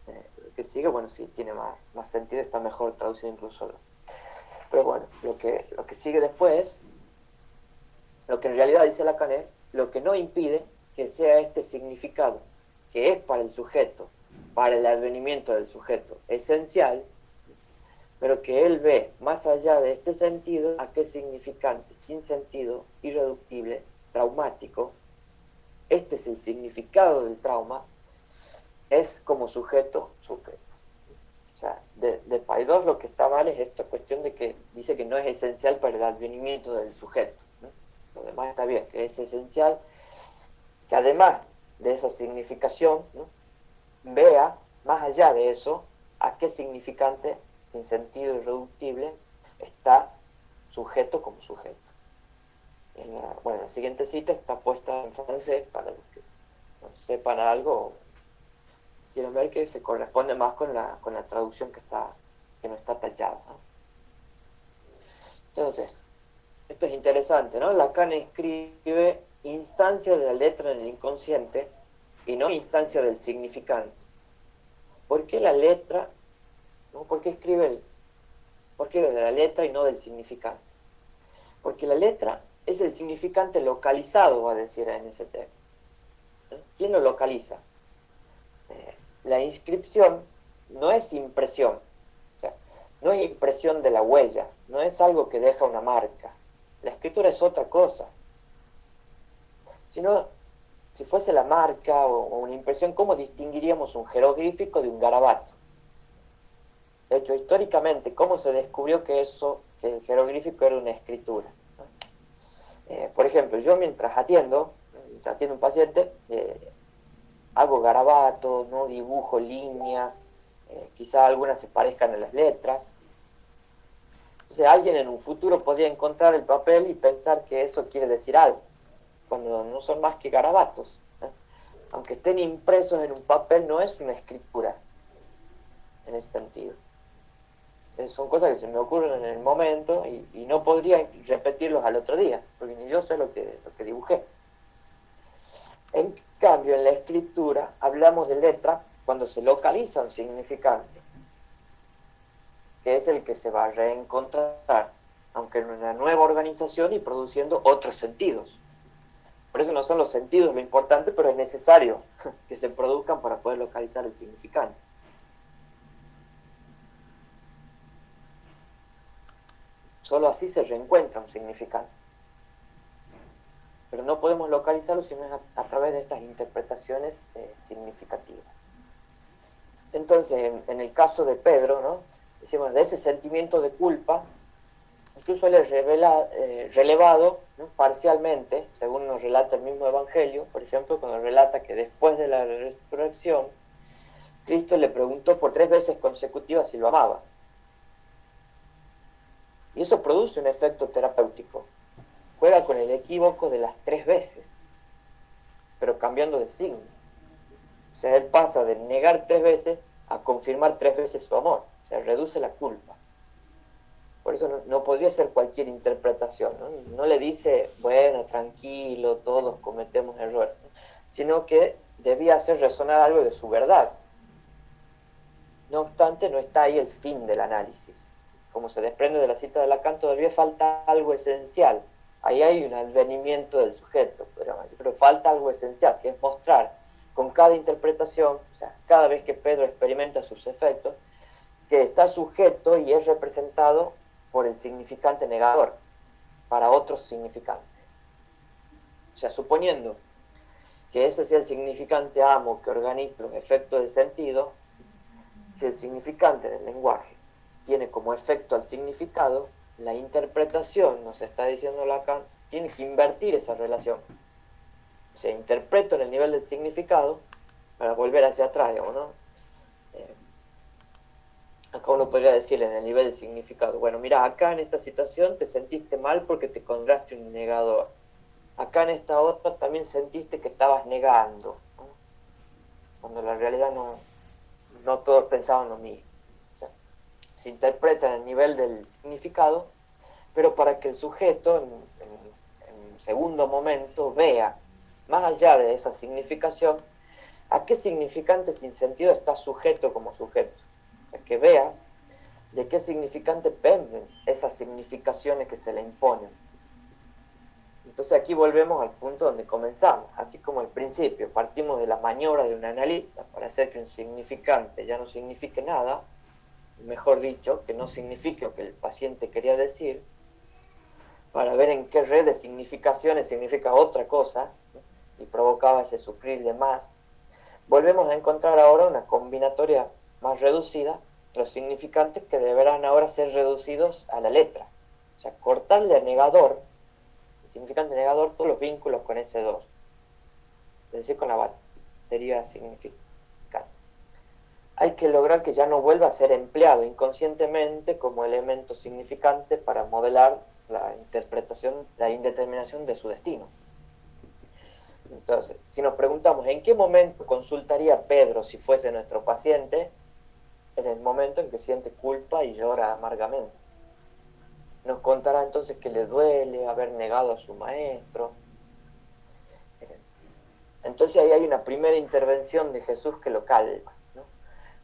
Lo que sigue, bueno, sí, tiene más sentido, está mejor traducido incluso. Pero bueno, lo que sigue después, lo que en realidad dice Lacan es, lo que no impide que sea este significado, que es para el sujeto, para el advenimiento del sujeto, esencial, pero que él ve más allá de este sentido a qué significante, sin sentido, irreductible, traumático, este es el significado del trauma, es como sujeto. O sea, de Paidós lo que está mal es esta cuestión de que dice que no es esencial para el advenimiento del sujeto, ¿no? Lo demás está bien, que es esencial, que además de esa significación, ¿no?, vea más allá de eso a qué significante sin sentido irreductible está sujeto como sujeto. La siguiente cita está puesta en francés para los que no sepan algo, quieren ver que se corresponde más con la traducción que no está tallada, ¿no? Entonces, esto es interesante, ¿no? Lacan escribe instancia de la letra en el inconsciente y no instancia del significante. ¿Por qué la letra? ¿No? ¿Por qué escribe por qué de la letra y no del significante? Porque la letra es el significante localizado, va a decir en ese texto. ¿Quién lo localiza? La inscripción no es impresión, o sea, no es impresión de la huella, no es algo que deja una marca. La escritura es otra cosa. Si fuese la marca o una impresión, ¿cómo distinguiríamos un jeroglífico de un garabato? De hecho, históricamente, ¿cómo se descubrió que el jeroglífico era una escritura? Por ejemplo, yo mientras atiendo a un paciente, hago garabatos, ¿no? Dibujo líneas, quizá algunas se parezcan a las letras. Entonces alguien en un futuro podría encontrar el papel y pensar que eso quiere decir algo, cuando no son más que garabatos, ¿eh? Aunque estén impresos en un papel, no es una escritura, en ese sentido. Son cosas que se me ocurren en el momento y no podría repetirlos al otro día, porque ni yo sé lo que dibujé. En cambio, en la escritura hablamos de letra cuando se localiza un significante, que es el que se va a reencontrar, aunque en una nueva organización y produciendo otros sentidos. Por eso no son los sentidos lo importante, pero es necesario que se produzcan para poder localizar el significante. Solo así se reencuentra un significante. Pero no podemos localizarlo sino a través de estas interpretaciones significativas. Entonces, en el caso de Pedro, ¿no?, decimos, de ese sentimiento de culpa, incluso él es relevado, ¿no?, parcialmente, según nos relata el mismo Evangelio, por ejemplo, cuando relata que después de la resurrección, Cristo le preguntó por 3 veces consecutivas si lo amaba. Y eso produce un efecto terapéutico. Juega con el equívoco de las 3 veces, pero cambiando de signo. O sea, él pasa de negar 3 veces a confirmar 3 veces su amor. O sea, reduce la culpa. Por eso no podría ser cualquier interpretación, ¿no? No le dice, bueno, tranquilo, todos cometemos errores, ¿no?, sino que debía hacer resonar algo de su verdad. No obstante, no está ahí el fin del análisis. Como se desprende de la cita de Lacan, todavía falta algo esencial. Ahí hay un advenimiento del sujeto, pero falta algo esencial, que es mostrar con cada interpretación, o sea, cada vez que Pedro experimenta sus efectos, que está sujeto y es representado por el significante negador para otros significantes. O sea, suponiendo que ese sea el significante amo que organiza los efectos del sentido, si el significante del lenguaje tiene como efecto al significado, la interpretación, nos está diciendo Lacan, tiene que invertir esa relación. O sea, interpreto en el nivel del significado para volver hacia atrás, digamos, ¿no? Acá uno podría decir en el nivel de significado, bueno, mira, acá en esta situación te sentiste mal porque te encontraste un negador. Acá en esta otra también sentiste que estabas negando, ¿no? Cuando la realidad no todos pensaban lo mismo. O sea, se interpreta en el nivel del significado, pero para que el sujeto en segundo momento vea, más allá de esa significación, a qué significante sin sentido está sujeto como sujeto. O sea, que vea de qué significante penden esas significaciones que se le imponen. Entonces aquí volvemos al punto donde comenzamos, así como al principio partimos de la maniobra de un analista para hacer que un significante ya no signifique nada, mejor dicho, que no signifique lo que el paciente quería decir, para ver en qué red de significaciones significa otra cosa, ¿no? Y provocaba ese sufrir de más. Volvemos a encontrar ahora una combinatoria más reducida, los significantes que deberán ahora ser reducidos a la letra. O sea, cortarle al negador, el significante negador, todos los vínculos con ese 2, es decir, con la batería significante. Hay que lograr que ya no vuelva a ser empleado inconscientemente como elemento significante para modelar la interpretación, la indeterminación de su destino. Entonces, si nos preguntamos en qué momento consultaría Pedro si fuese nuestro paciente, en el momento en que siente culpa y llora amargamente. Nos contará entonces que le duele haber negado a su maestro. Entonces ahí hay una primera intervención de Jesús que lo calma, ¿no?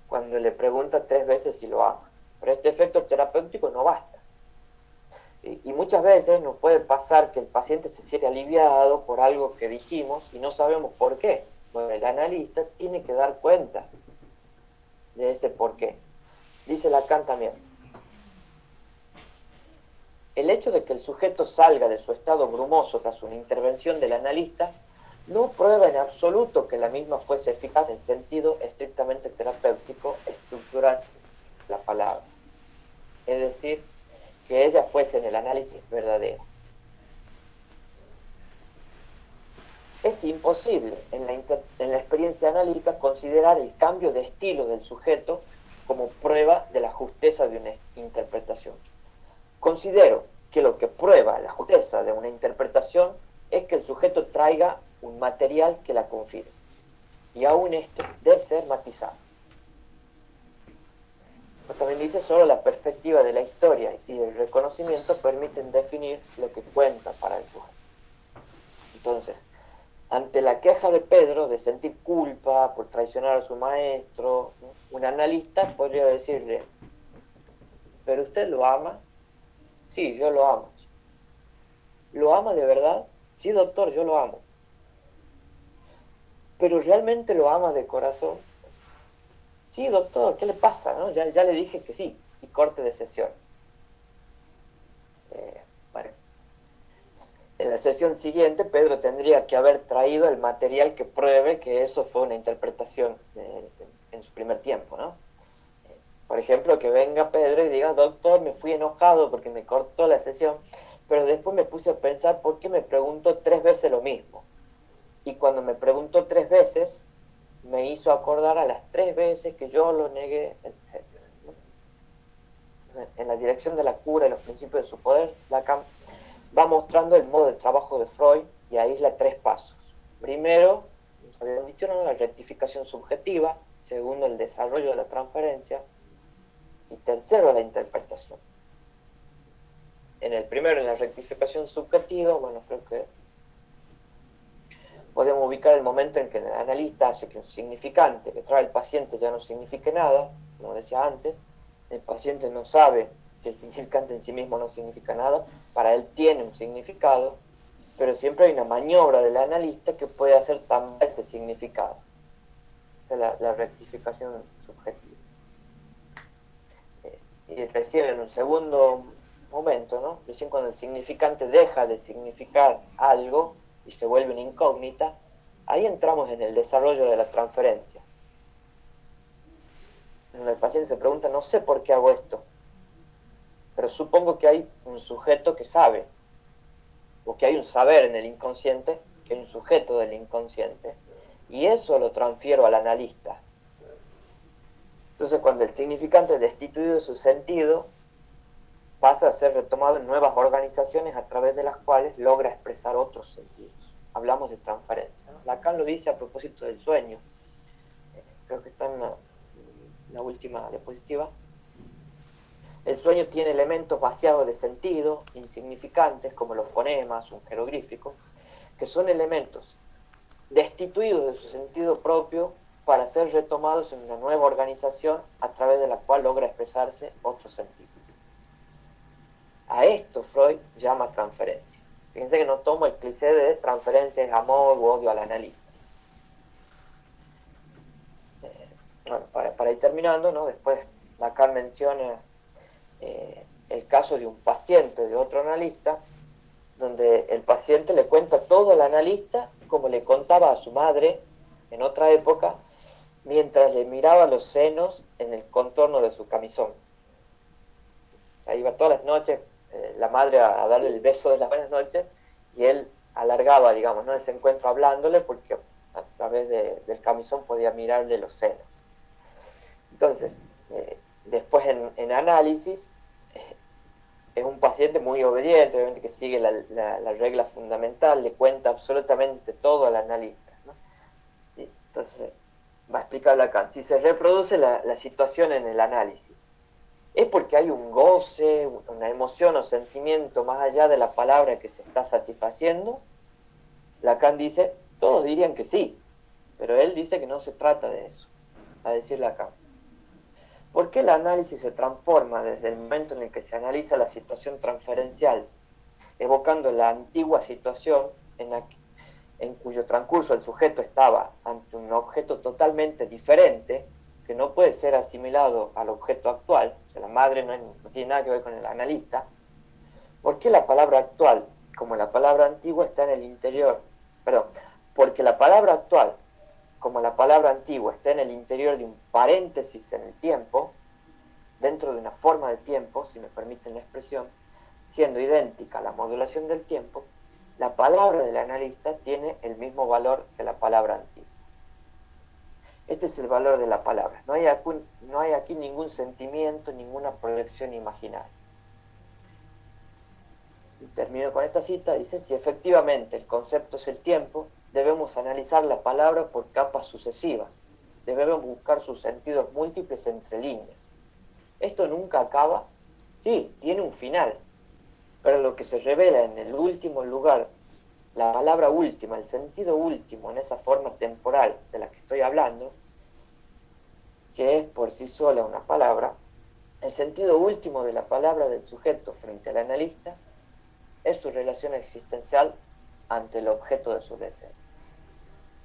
Cuando le pregunta 3 veces si lo ama. Pero este efecto terapéutico no basta. Y muchas veces nos puede pasar que el paciente se siente aliviado por algo que dijimos y no sabemos por qué. Bueno, el analista tiene que dar cuenta de ese por qué. Dice Lacan también, el hecho de que el sujeto salga de su estado brumoso tras una intervención del analista no prueba en absoluto que la misma fuese eficaz en sentido estrictamente terapéutico, estructural la palabra. Es decir, que ella fuese en el análisis verdadero. Es imposible en la experiencia analítica considerar el cambio de estilo del sujeto como prueba de la justeza de una interpretación. Considero que lo que prueba la justeza de una interpretación es que el sujeto traiga un material que la confirme. Y aún esto debe ser matizado. Pero también dice, solo la perspectiva de la historia y del reconocimiento permiten definir lo que cuenta para el sujeto. Entonces, ante la queja de Pedro de sentir culpa por traicionar a su maestro, ¿no? Un analista podría decirle, ¿pero usted lo ama? Sí, yo lo amo. ¿Lo ama de verdad? Sí, doctor, yo lo amo. ¿Pero realmente lo ama de corazón? Sí, doctor, ¿qué le pasa? ¿No? Ya le dije que sí, y corte de sesión. Bueno, en la sesión siguiente Pedro tendría que haber traído el material que pruebe que eso fue una interpretación en su primer tiempo, ¿no? Por ejemplo, que venga Pedro y diga, doctor, me fui enojado porque me cortó la sesión, pero después me puse a pensar por qué me preguntó 3 veces lo mismo. Y cuando me preguntó 3 veces, me hizo acordar a las 3 veces que yo lo negué, etc. Entonces, en la dirección de la cura y los principios de su poder, Lacan va mostrando el modo de trabajo de Freud y aísla 3 pasos. Primero, nos habíamos dicho, ¿no?, la rectificación subjetiva. Segundo, el desarrollo de la transferencia. Y tercero, la interpretación. En el primero, en la rectificación subjetiva, bueno, creo que podemos ubicar el momento en que el analista hace que un significante que trae el paciente ya no signifique nada, como decía antes. El paciente no sabe que el significante en sí mismo no significa nada, para él tiene un significado, pero siempre hay una maniobra del analista que puede hacer también ese significado. Esa es la rectificación subjetiva. Y recién en un segundo momento, ¿no?, recién cuando el significante deja de significar algo y se vuelve una incógnita, ahí entramos en el desarrollo de la transferencia. El paciente se pregunta, no sé por qué hago esto, pero supongo que hay un sujeto que sabe, o que hay un saber en el inconsciente, que hay un sujeto del inconsciente, y eso lo transfiero al analista. Entonces, cuando el significante es destituido de su sentido, pasa a ser retomado en nuevas organizaciones a través de las cuales logra expresar otros sentidos. Hablamos de transferencia, ¿no? Lacan lo dice a propósito del sueño. Creo que está en la última diapositiva. El sueño tiene elementos vaciados de sentido, insignificantes, como los fonemas, un jeroglífico, que son elementos destituidos de su sentido propio para ser retomados en una nueva organización a través de la cual logra expresarse otro sentido. A esto Freud llama transferencia. Fíjense que no tomo el cliché de transferencia es amor u odio al analista. Bueno, para ir terminando, ¿no? Después Lacan menciona el caso de un paciente de otro analista, donde el paciente le cuenta todo al analista como le contaba a su madre en otra época, mientras le miraba los senos en el contorno de su camisón. O sea, iba todas las noches la madre a darle el beso de las buenas noches y él alargaba, digamos, ¿no? ese encuentro hablándole porque a través del camisón podía mirarle los senos. Entonces, después en análisis, es un paciente muy obediente, obviamente que sigue la regla fundamental, le cuenta absolutamente todo al analista, ¿no? Y entonces, va a explicar Lacan, si se reproduce la situación en el análisis, es porque hay un goce, una emoción o sentimiento más allá de la palabra que se está satisfaciendo. Lacan dice, todos dirían que sí, pero él dice que no se trata de eso, a decir Lacan. ¿Por qué el análisis se transforma desde el momento en el que se analiza la situación transferencial, evocando la antigua situación en cuyo transcurso el sujeto estaba ante un objeto totalmente diferente, que no puede ser asimilado al objeto actual? O sea, la madre no tiene nada que ver con el analista. ¿Por qué la palabra actual, como la palabra antigua, está en el interior? Perdón, porque la palabra actual, como la palabra antigua, está en el interior de un paréntesis en el tiempo, dentro de una forma de tiempo, si me permiten la expresión, siendo idéntica a la modulación del tiempo, la palabra del analista tiene el mismo valor que la palabra antigua. Este es el valor de la palabra. No hay aquí ningún sentimiento, ninguna proyección imaginaria. Y termino con esta cita, dice, si efectivamente el concepto es el tiempo, debemos analizar la palabra por capas sucesivas, debemos buscar sus sentidos múltiples entre líneas. ¿Esto nunca acaba? Sí, tiene un final, pero lo que se revela en el último lugar, la palabra última, el sentido último en esa forma temporal de la que estoy hablando, que es por sí sola una palabra, el sentido último de la palabra del sujeto frente al analista es su relación existencial ante el objeto de su deseo.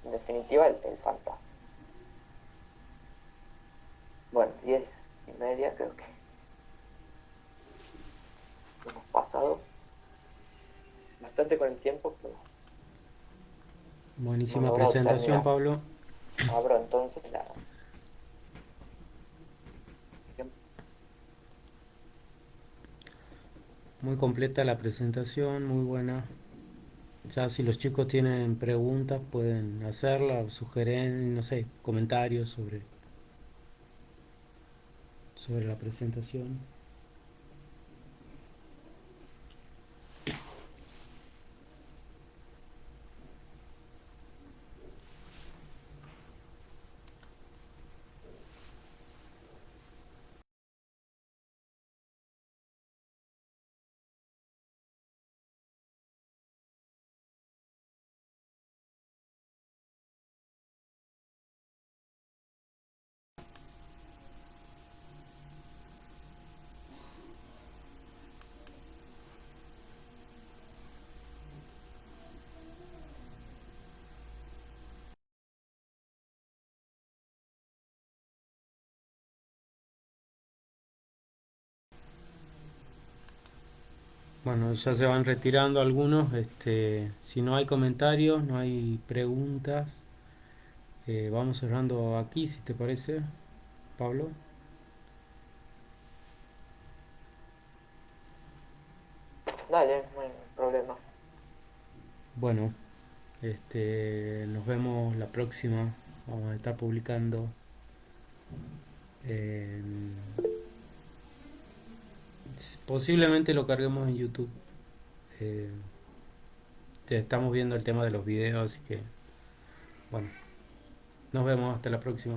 En definitiva, el fantasma. Bueno, 10:30 creo que hemos pasado bastante con el tiempo, pero hemos Buenísima logrado presentación, terminar. Pablo. Abro entonces la... Muy completa la presentación, muy buena. Ya si los chicos tienen preguntas pueden hacerla o sugerir, no sé, comentarios sobre la presentación. Bueno, ya se van retirando algunos. Si no hay comentarios, no hay preguntas, vamos cerrando aquí, si te parece, Pablo. Dale, no hay problema. Bueno, nos vemos la próxima. Vamos a estar publicando Eh, Posiblemente lo carguemos en YouTube. Eh, Estamos viendo el tema de los videos, así que bueno, nos vemos hasta la próxima.